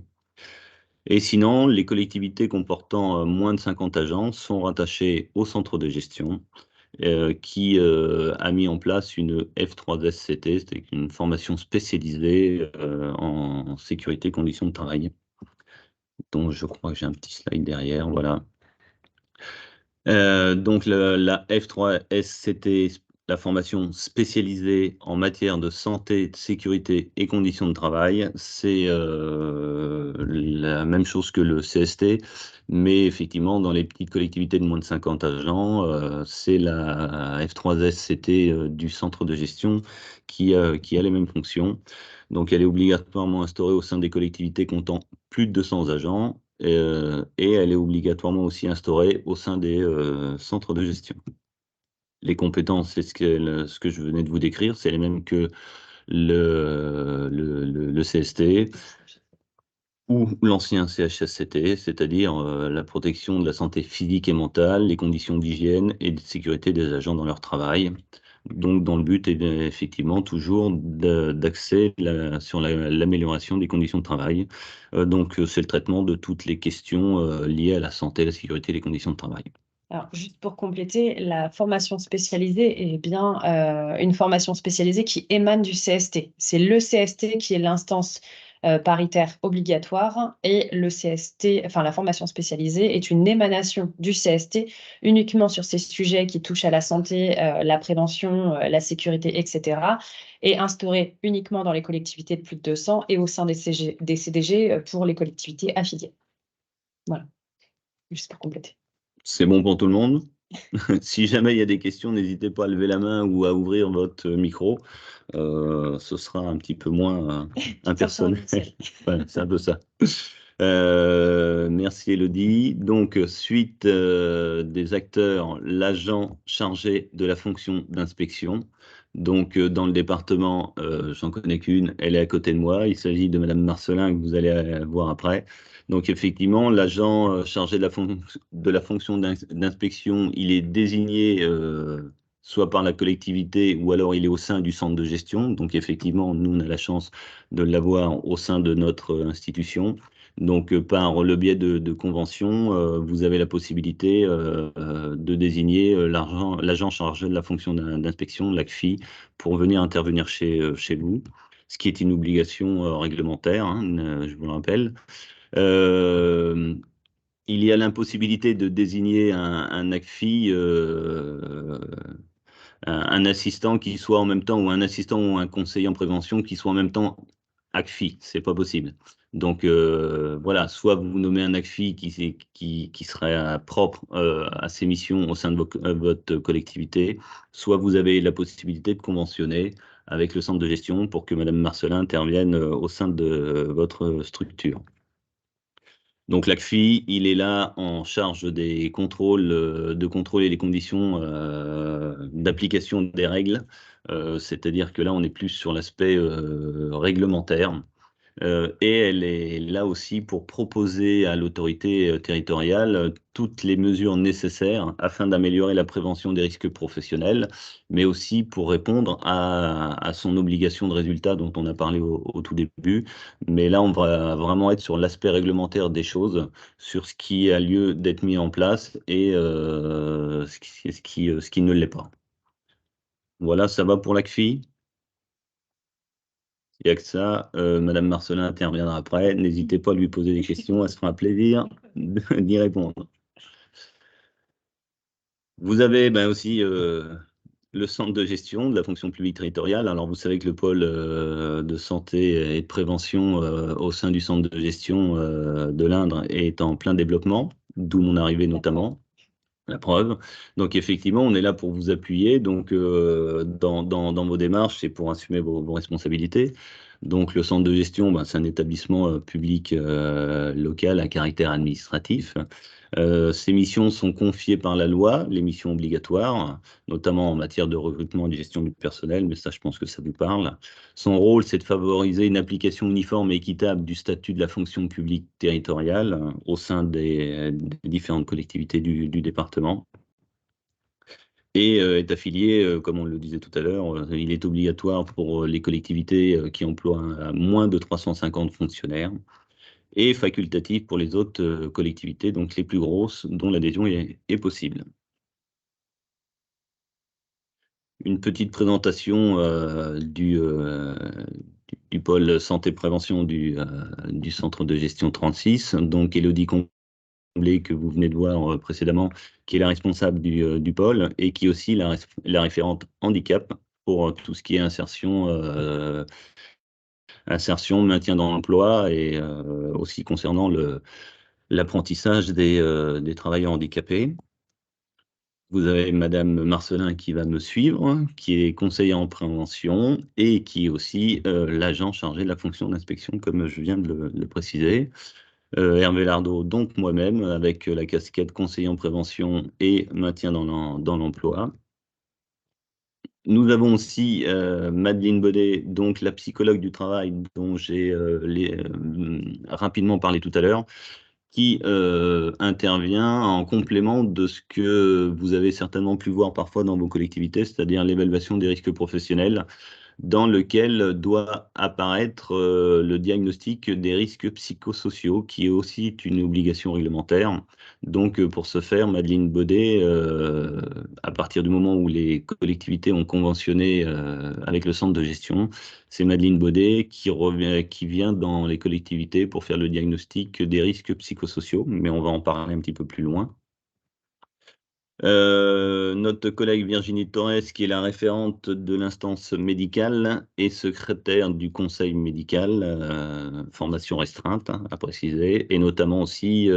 Et sinon, les collectivités comportant moins de 50 agents sont rattachées au centre de gestion qui a mis en place une F3SCT, c'est une formation spécialisée en sécurité et conditions de travail. Donc, je crois que j'ai un petit slide derrière, voilà. Donc, la F3SCT, la formation spécialisée en matière de santé, de sécurité et conditions de travail, c'est la même chose que le CST, mais effectivement, dans les petites collectivités de moins de 50 agents, c'est la F3SCT du centre de gestion qui a les mêmes fonctions. Donc, elle est obligatoirement instaurée au sein des collectivités comptant plus de 200 agents et elle est obligatoirement aussi instaurée au sein des centres de gestion. Les compétences, c'est ce que je venais de vous décrire, c'est les mêmes que le CST ou l'ancien CHSCT, c'est-à-dire la protection de la santé physique et mentale, les conditions d'hygiène et de sécurité des agents dans leur travail. Donc, dans le but, effectivement, toujours d'accès sur l'amélioration des conditions de travail. Donc, c'est le traitement de toutes les questions liées à la santé, la sécurité et les conditions de travail.
Alors, juste pour compléter, la formation spécialisée est bien une formation spécialisée qui émane du CST. C'est le CST qui est l'instance paritaire obligatoire et le CST, enfin la formation spécialisée est une émanation du CST uniquement sur ces sujets qui touchent à la santé, la prévention, la sécurité, etc. et instaurée uniquement dans les collectivités de plus de 200 et au sein des CDG pour les collectivités affiliées. Voilà, juste pour compléter.
C'est bon pour tout le monde? Si jamais il y a des questions, n'hésitez pas à lever la main ou à ouvrir votre micro. Ce sera un petit peu moins impersonnel. Ouais, c'est un peu ça. Merci Elodie. Donc, suite des acteurs, l'agent chargé de la fonction d'inspection. Donc, dans le département, j'en connais qu'une, elle est à côté de moi. Il s'agit de Madame Marcelin, que vous allez voir après. Donc, effectivement, l'agent chargé de la fonction d'inspection, il est désigné soit par la collectivité ou alors il est au sein du centre de gestion. Donc, effectivement, nous, on a la chance de l'avoir au sein de notre institution. Donc, par le biais de conventions, vous avez la possibilité de désigner l'agent chargé de la fonction d'inspection, l'ACFI, pour venir intervenir chez vous, ce qui est une obligation réglementaire, hein, je vous le rappelle. Il y a l'impossibilité de désigner un ACFI, un assistant qui soit en même temps, ou un assistant ou un conseiller en prévention qui soit en même temps ACFI. C'est pas possible. Donc voilà, soit vous nommez un ACFI qui serait propre à ses missions au sein de votre collectivité, soit vous avez la possibilité de conventionner avec le centre de gestion pour que Madame Marcelin intervienne au sein de votre structure. Donc l'ACFI, il est là en charge des contrôles, de contrôler les conditions d'application des règles. C'est-à-dire que là, on est plus sur l'aspect réglementaire. Et elle est là aussi pour proposer à l'autorité territoriale toutes les mesures nécessaires afin d'améliorer la prévention des risques professionnels, mais aussi pour répondre à son obligation de résultat dont on a parlé au tout début. Mais là, on va vraiment être sur l'aspect réglementaire des choses, sur ce qui a lieu d'être mis en place et ce qui ne l'est pas. Voilà, ça va pour la CFI. Il n'y a que ça. Madame Marcelin interviendra après. N'hésitez pas à lui poser des questions. Elle se fera un plaisir d'y répondre. Vous avez aussi le centre de gestion de la fonction publique territoriale. Alors, vous savez que le pôle de santé et de prévention au sein du centre de gestion de l'Indre est en plein développement, d'où mon arrivée notamment. La preuve. Donc, effectivement, on est là pour vous appuyer donc, dans vos démarches et pour assumer vos responsabilités. Donc, le centre de gestion, c'est un établissement public local à caractère administratif. Ces missions sont confiées par la loi, les missions obligatoires, notamment en matière de recrutement et de gestion du personnel, mais ça, je pense que ça vous parle. Son rôle, c'est de favoriser une application uniforme et équitable du statut de la fonction publique territoriale au sein des différentes collectivités du département. Et est affilié, comme on le disait tout à l'heure, il est obligatoire pour les collectivités qui emploient moins de 350 fonctionnaires et facultatif pour les autres collectivités, donc les plus grosses, dont l'adhésion est possible. Une petite présentation du pôle santé-prévention du centre de gestion 36. Donc, Élodie Comblé, que vous venez de voir précédemment, qui est la responsable du pôle et qui est aussi la référente handicap pour tout ce qui est insertion, maintien dans l'emploi et aussi concernant l'apprentissage des travailleurs handicapés. Vous avez Madame Marcelin qui va me suivre, qui est conseillère en prévention et qui est aussi l'agent chargé de la fonction d'inspection, comme je viens de le préciser. Hervé Lardot, donc moi-même, avec la casquette conseiller en prévention et maintien dans l'emploi. Nous avons aussi Madeleine Baudet, donc la psychologue du travail dont j'ai rapidement parlé tout à l'heure, qui intervient en complément de ce que vous avez certainement pu voir parfois dans vos collectivités, c'est-à-dire l'évaluation des risques professionnels, dans lequel doit apparaître le diagnostic des risques psychosociaux, qui est aussi une obligation réglementaire. Donc, pour ce faire, Madeleine Baudet, à partir du moment où les collectivités ont conventionné avec le centre de gestion, c'est Madeleine Baudet qui vient dans les collectivités pour faire le diagnostic des risques psychosociaux, mais on va en parler un petit peu plus loin. Notre collègue Virginie Torres, qui est la référente de l'instance médicale et secrétaire du conseil médical, formation restreinte à préciser, et notamment aussi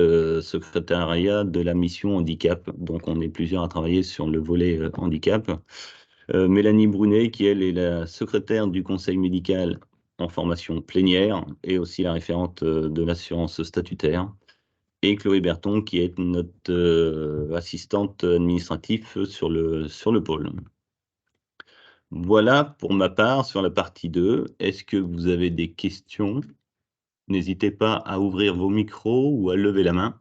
secrétariat de la mission handicap. Donc on est plusieurs à travailler sur le volet handicap. Mélanie Brunet, qui elle est la secrétaire du conseil médical en formation plénière et aussi la référente de l'assurance statutaire. Et Chloé Berton, qui est notre assistante administrative sur le pôle. Voilà pour ma part sur la partie 2. Est-ce que vous avez des questions? N'hésitez pas à ouvrir vos micros ou à lever la main.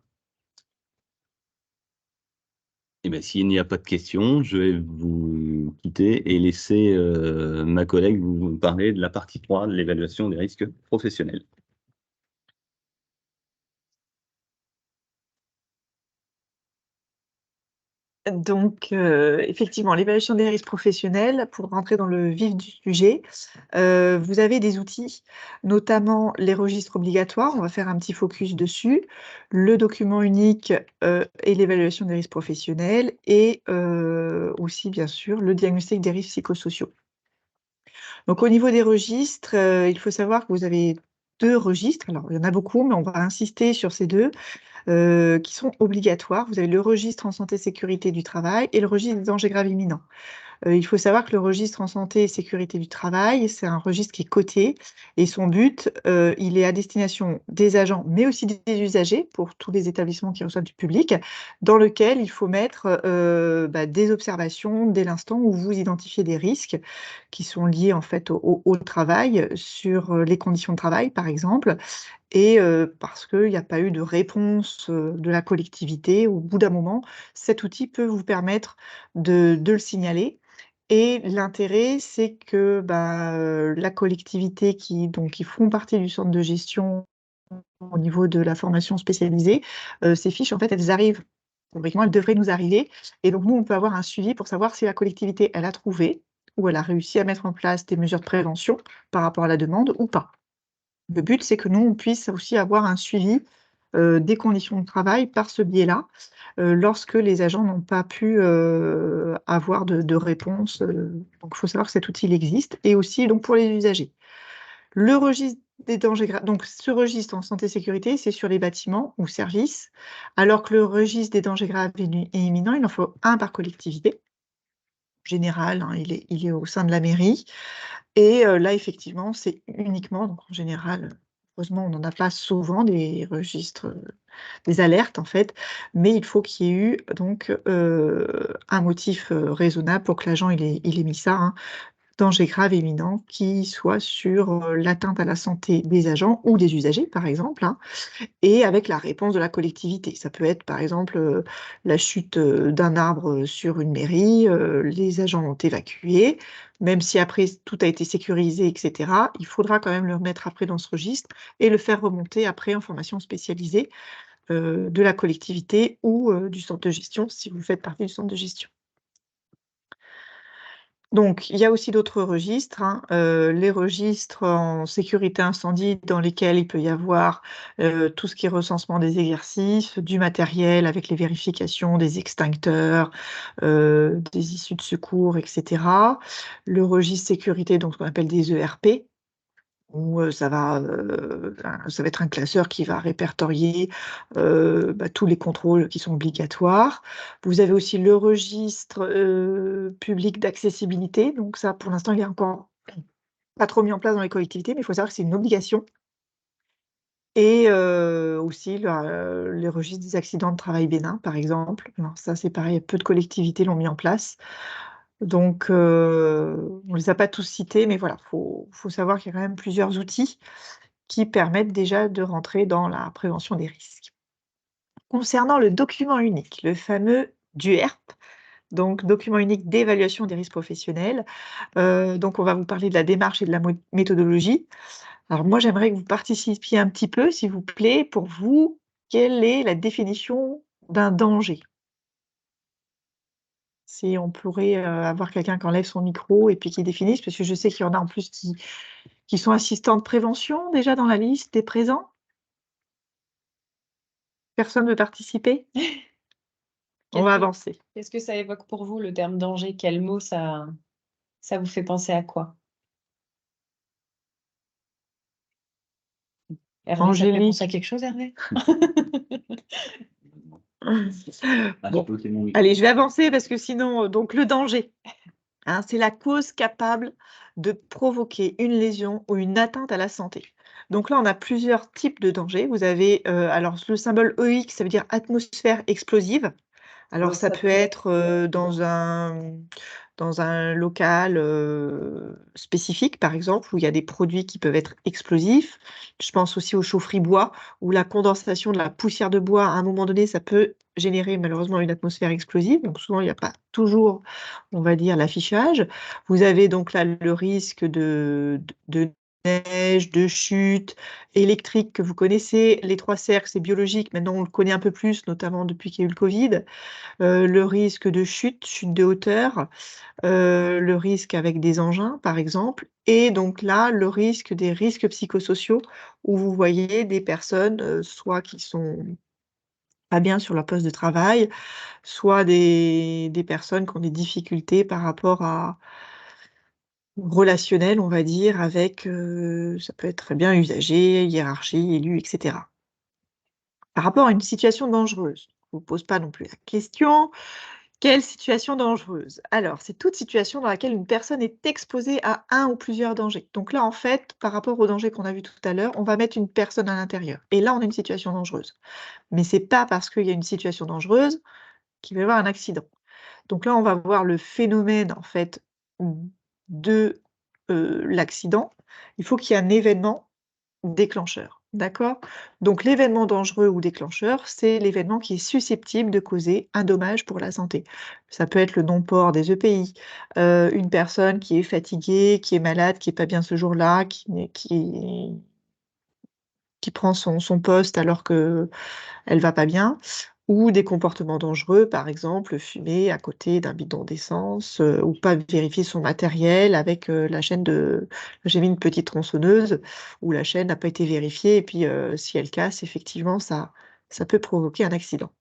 Eh bien, s'il n'y a pas de questions, je vais vous quitter et laisser ma collègue vous parler de la partie 3 de l'évaluation des risques professionnels.
Donc, effectivement, l'évaluation des risques professionnels, pour rentrer dans le vif du sujet, vous avez des outils, notamment les registres obligatoires, on va faire un petit focus dessus, le document unique et l'évaluation des risques professionnels, et aussi, bien sûr, le diagnostic des risques psychosociaux. Donc, au niveau des registres, il faut savoir que vous avez 2 registres, alors il y en a beaucoup, mais on va insister sur ces 2. Qui sont obligatoires. Vous avez le registre en santé sécurité du travail et le registre des dangers graves imminents. Il faut savoir que le registre en santé et sécurité du travail, c'est un registre qui est coté et son but, il est à destination des agents, mais aussi des usagers pour tous les établissements qui reçoivent du public, dans lequel il faut mettre des observations dès l'instant où vous identifiez des risques qui sont liés en fait au travail, sur les conditions de travail par exemple, et parce qu'il n'y a pas eu de réponse de la collectivité. Au bout d'un moment, cet outil peut vous permettre de le signaler. Et l'intérêt, c'est que la collectivité qui font partie du centre de gestion au niveau de la formation spécialisée, ces fiches, en fait, elles arrivent. Théoriquement, elles devraient nous arriver. Et donc, nous, on peut avoir un suivi pour savoir si la collectivité, elle a trouvé ou elle a réussi à mettre en place des mesures de prévention par rapport à la demande ou pas. Le but, c'est que nous, on puisse aussi avoir un suivi des conditions de travail par ce biais-là, lorsque les agents n'ont pas pu avoir de réponse. Donc, il faut savoir que cet outil il existe, et aussi donc, pour les usagers. Le registre des dangers graves, donc ce registre en santé-sécurité, c'est sur les bâtiments ou services, alors que le registre des dangers graves et imminents, il en faut un par collectivité. En général, hein, il est au sein de la mairie. Et là, effectivement, c'est uniquement, donc en général, heureusement, on n'en a pas souvent des registres, des alertes en fait, mais il faut qu'il y ait eu donc un motif raisonnable pour que l'agent il ait mis ça, hein. Danger grave et imminent qui soit sur l'atteinte à la santé des agents ou des usagers, par exemple, hein, et avec la réponse de la collectivité. Ça peut être, par exemple, la chute d'un arbre sur une mairie, les agents ont évacué, même si après tout a été sécurisé, etc. Il faudra quand même le remettre après dans ce registre et le faire remonter après en formation spécialisée de la collectivité ou du centre de gestion, si vous faites partie du centre de gestion. Donc, il y a aussi d'autres registres, hein, les registres en sécurité incendie dans lesquels il peut y avoir tout ce qui est recensement des exercices, du matériel avec les vérifications des extincteurs, des issues de secours, etc. Le registre sécurité, donc ce qu'on appelle des ERP, où ça va être un classeur qui va répertorier tous les contrôles qui sont obligatoires. Vous avez aussi le registre public d'accessibilité. Donc ça, pour l'instant, il est encore pas trop mis en place dans les collectivités, mais il faut savoir que c'est une obligation. Et aussi les registres des accidents de travail bénins, par exemple. Alors ça, c'est pareil, peu de collectivités l'ont mis en place. Donc, on ne les a pas tous cités, mais voilà, faut savoir qu'il y a quand même plusieurs outils qui permettent déjà de rentrer dans la prévention des risques. Concernant le document unique, le fameux DUERP, donc document unique d'évaluation des risques professionnels, donc on va vous parler de la démarche et de la méthodologie. Alors moi, j'aimerais que vous participiez un petit peu, s'il vous plaît. Pour vous, quelle est la définition d'un danger? Si on pourrait avoir quelqu'un qui enlève son micro et puis qui définisse, parce que je sais qu'il y en a en plus qui sont assistants de prévention déjà dans la liste des présents. Personne ne veut participer? On va avancer.
Qu'est-ce que ça évoque pour vous, le terme danger? Quel mot ça vous fait penser à quoi? Hervé, ça te fait penser à quelque chose, Hervé? Bon, allez, je vais avancer parce que sinon, donc le danger, hein, c'est la cause capable de provoquer une lésion ou une atteinte à la santé. Donc là, on a plusieurs types de dangers. Vous avez, alors le symbole EX, ça veut dire atmosphère explosive. Alors ça peut être dans un local spécifique, par exemple, où il y a des produits qui peuvent être explosifs. Je pense aussi aux chaufferies bois, où la condensation de la poussière de bois, à un moment donné, ça peut générer malheureusement une atmosphère explosive. Donc souvent, il n'y a pas toujours, on va dire, l'affichage. Vous avez donc là le risque de neige, de chute électrique que vous connaissez. Les 3 cercles, c'est biologique. Maintenant, on le connaît un peu plus, notamment depuis qu'il y a eu le Covid. Le risque de chute de hauteur, le risque avec des engins, par exemple, et donc là, le risque des risques psychosociaux, où vous voyez des personnes, soit qui sont pas bien sur leur poste de travail, soit des personnes qui ont des difficultés par rapport à relationnel, on va dire, avec, ça peut être très bien usagers, hiérarchie, élus, etc. Par rapport à une situation dangereuse, je ne vous pose pas non plus la question.
Quelle situation dangereuse? Alors, c'est toute situation dans laquelle une personne est exposée à un ou plusieurs dangers. Donc là, en fait, par rapport au danger qu'on a vu tout à l'heure, on va mettre une personne à l'intérieur. Et là, on a une situation dangereuse. Mais c'est pas parce qu'il y a une situation dangereuse qu'il va y avoir un accident. Donc là, on va voir le phénomène, en fait, de l'accident. Il faut qu'il y ait un événement déclencheur, d'accord? Donc l'événement dangereux ou déclencheur, c'est l'événement qui est susceptible de causer un dommage pour la santé. Ça peut être le non-port des EPI, une personne qui est fatiguée, qui est malade, qui est pas bien ce jour-là, qui prend son poste alors qu'elle va pas bien, ou des comportements dangereux, par exemple, fumer à côté d'un bidon d'essence, ou pas vérifier son matériel avec, la chaîne de j'ai mis une petite tronçonneuse où la chaîne n'a pas été vérifiée et puis, si elle casse, effectivement, ça peut provoquer un accident.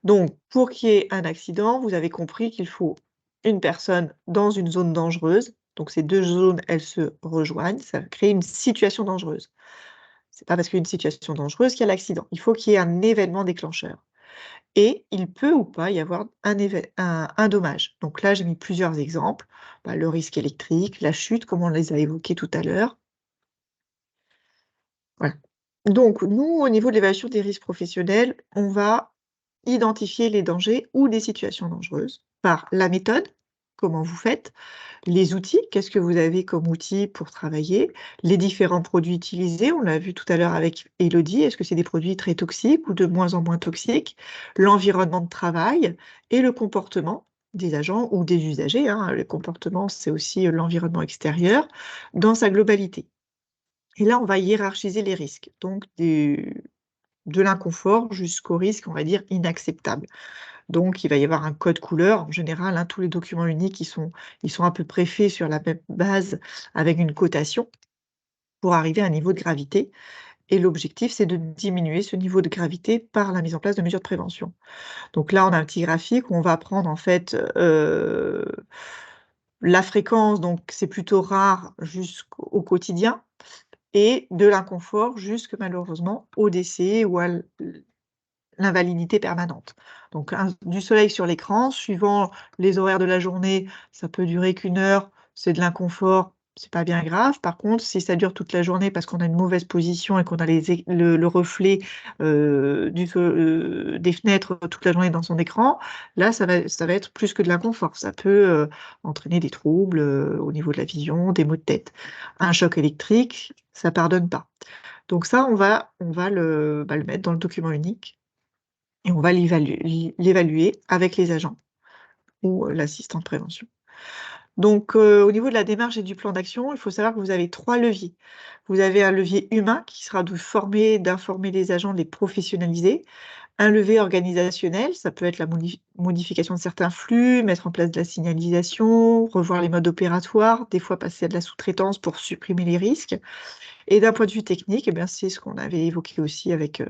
Donc pour qu'il y ait un accident, vous avez compris qu'il faut une personne dans une zone dangereuse. Donc ces 2 zones, elles se rejoignent, ça va créer une situation dangereuse. C'est pas parce qu'il y a une situation dangereuse qu'il y a l'accident. Il faut qu'il y ait un événement déclencheur et il peut ou pas y avoir un dommage. Donc là, j'ai mis plusieurs exemples. Bah, le risque électrique, la chute, comme on les a évoqués tout à l'heure. Voilà. Donc nous, au niveau de l'évaluation des risques professionnels, on va identifier les dangers ou des situations dangereuses par la méthode, comment vous faites, les outils, qu'est-ce que vous avez comme outils pour travailler, les différents produits utilisés, on l'a vu tout à l'heure avec Élodie, est-ce que c'est des produits très toxiques ou de moins en moins toxiques, l'environnement de travail et le comportement des agents ou des usagers, hein. Le comportement, c'est aussi l'environnement extérieur dans sa globalité. Et là, on va hiérarchiser les risques, donc de l'inconfort jusqu'au risque, on va dire, inacceptable. Donc il va y avoir un code couleur. En général, hein, tous les documents uniques, ils sont à peu près faits sur la même base avec une cotation pour arriver à un niveau de gravité et l'objectif, c'est de diminuer ce niveau de gravité par la mise en place de mesures de prévention. Donc là, on a un petit graphique où on va prendre en fait, la fréquence, donc c'est plutôt rare jusqu'au quotidien et de l'inconfort jusque malheureusement au décès ou à l'invalidité permanente. Donc du soleil sur l'écran, suivant les horaires de la journée, ça peut durer qu'1 heure, c'est de l'inconfort, c'est pas bien grave. Par contre, si ça dure toute la journée parce qu'on a une mauvaise position et qu'on a le reflet, des fenêtres toute la journée dans son écran, là, ça va être plus que de l'inconfort. Ça peut, entraîner des troubles, au niveau de la vision, des maux de tête. Un choc électrique, ça pardonne pas. Donc ça, on va le mettre dans le document unique et on va l'évaluer avec les agents ou l'assistant de prévention. Donc, au niveau de la démarche et du plan d'action, il faut savoir que vous avez 3 leviers. Vous avez un levier humain qui sera de former, d'informer les agents, de les professionnaliser. Un levier organisationnel, ça peut être la modification de certains flux, mettre en place de la signalisation, revoir les modes opératoires, des fois passer à de la sous-traitance pour supprimer les risques. Et d'un point de vue technique, eh bien, c'est ce qu'on avait évoqué aussi avec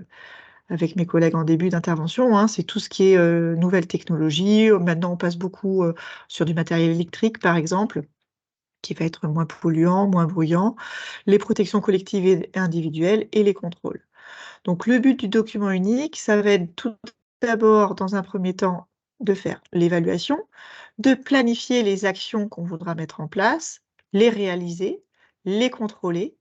mes collègues en début d'intervention, hein, c'est tout ce qui est nouvelles technologies. Maintenant, on passe beaucoup sur du matériel électrique, par exemple, qui va être moins polluant, moins bruyant, les protections collectives et individuelles et les contrôles. Donc, le but du document unique, ça va être tout d'abord, dans un premier temps, de faire l'évaluation, de planifier les actions qu'on voudra mettre en place, les réaliser, les contrôler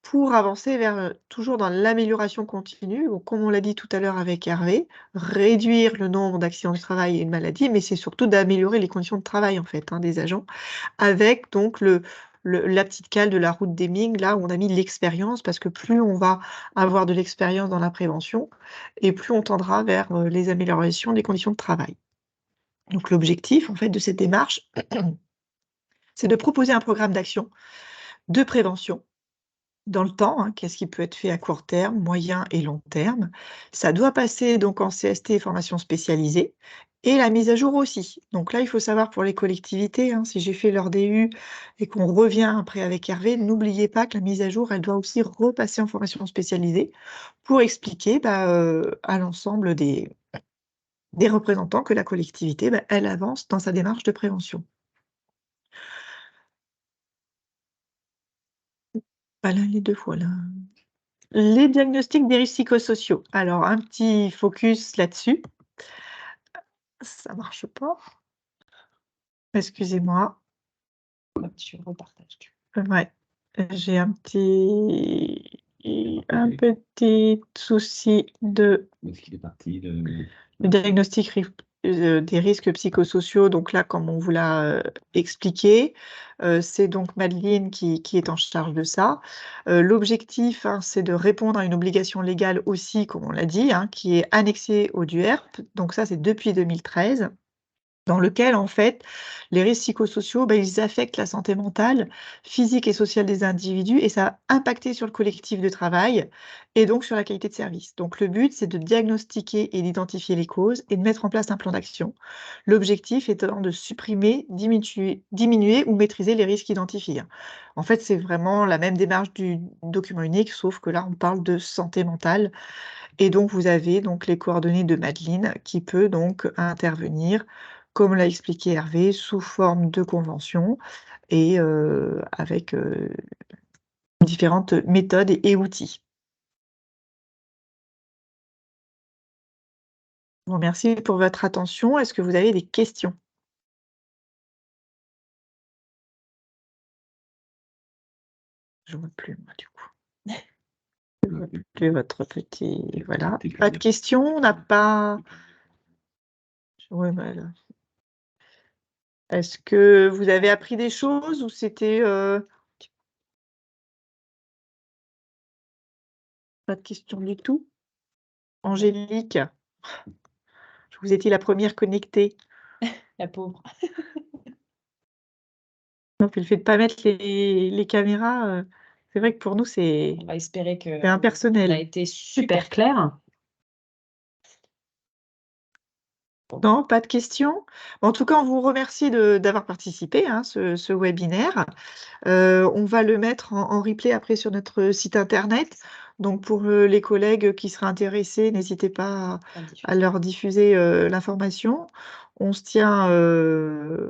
pour avancer vers, toujours dans l'amélioration continue, donc comme on l'a dit tout à l'heure avec Hervé, réduire le nombre d'accidents du travail et de maladies, mais c'est surtout d'améliorer les conditions de travail en fait, hein, des agents, avec donc la petite cale de la route d'Eming, là où on a mis l'expérience, parce que plus on va avoir de l'expérience dans la prévention et plus on tendra vers, les améliorations des conditions de travail. Donc l'objectif en fait de cette démarche, c'est de proposer un programme d'action de prévention dans le temps, hein, qu'est-ce qui peut être fait à court terme, moyen et long terme. Ça doit passer donc en CST, formation spécialisée, et la mise à jour aussi. Donc là, il faut savoir pour les collectivités, hein, si j'ai fait leur DU et qu'on revient après avec Hervé, n'oubliez pas que la mise à jour, elle doit aussi repasser en formation spécialisée pour expliquer à l'ensemble des représentants que la collectivité, elle avance dans sa démarche de prévention. Voilà les 2 fois là. Les diagnostics des risques psychosociaux. Alors, un petit focus là-dessus. Ça marche pas. Excusez-moi.
Hop, je repartage.
Ouais, j'ai un petit souci de
Est-ce qu'il est parti
le diagnostic des risques psychosociaux. Donc là, comme on vous l'a expliqué, c'est donc Madeleine qui est en charge de ça. L'objectif, hein, c'est de répondre à une obligation légale aussi, comme on l'a dit, hein, qui est annexée au DUERP. Donc ça, c'est depuis 2013. Dans lequel, en fait, les risques psychosociaux, ils affectent la santé mentale, physique et sociale des individus et ça a impacté sur le collectif de travail et donc sur la qualité de service. Donc le but, c'est de diagnostiquer et d'identifier les causes et de mettre en place un plan d'action. L'objectif étant de supprimer, diminuer ou maîtriser les risques identifiés. En fait, c'est vraiment la même démarche du document unique, sauf que là, on parle de santé mentale. Et donc, vous avez donc les coordonnées de Madeleine qui peut donc intervenir, comme l'a expliqué Hervé, sous forme de convention et avec différentes méthodes et outils. Je vous remercie pour votre attention. Est-ce que vous avez des questions? Je ne vois plus, moi, du coup. Je ne vois plus votre petit... Voilà. Pas de questions? On n'a pas... Oui, voilà. Est-ce que vous avez appris des choses ou c'était... Pas de questions du tout? Angélique, vous étiez la première connectée.
La pauvre.
Non, puis le fait de pas mettre les caméras, c'est vrai que pour nous, c'est
On va espérer que
c'est impersonnel.
on a été super clair.
Non, pas de questions? En tout cas, on vous remercie d'avoir participé, hein, ce webinaire. On va le mettre en replay après sur notre site internet. Donc pour, les collègues qui seraient intéressés, n'hésitez pas à leur diffuser, l'information. On se tient,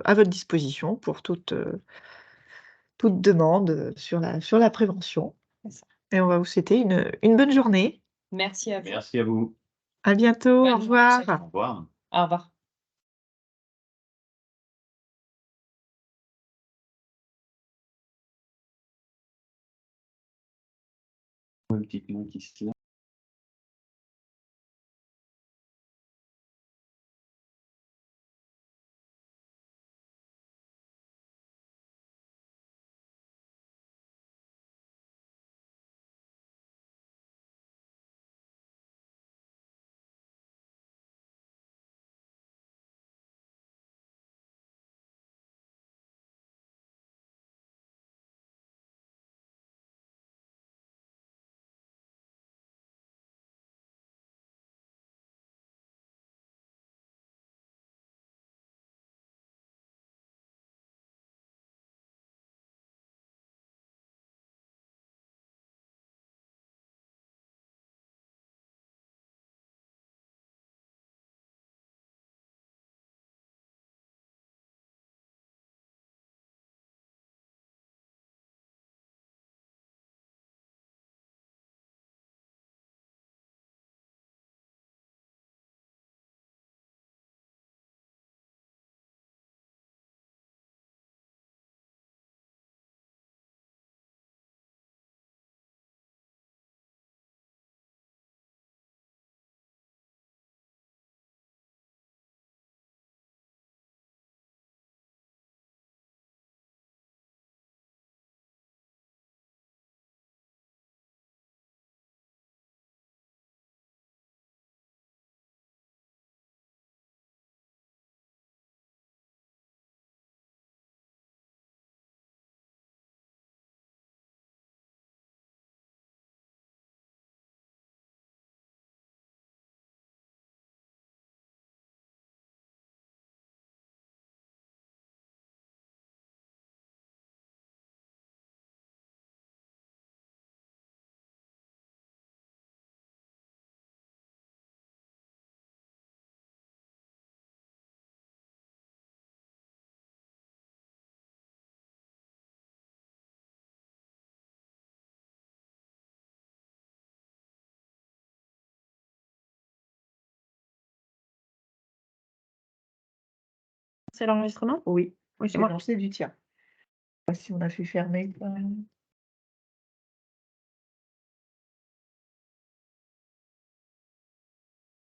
à votre disposition pour toute demande, sur la prévention.
C'est ça.
Et on va vous souhaiter une bonne journée.
Merci à vous.
Merci à vous.
À bientôt,
Bonne
au revoir.
journée.
Au revoir.
Au revoir.
Une petite main qui se lève.
l'enregistrement?
Oui,
Oui, c'est
j'ai
moi.
lancé du tien. Je sais pas si on a fait fermer quand même.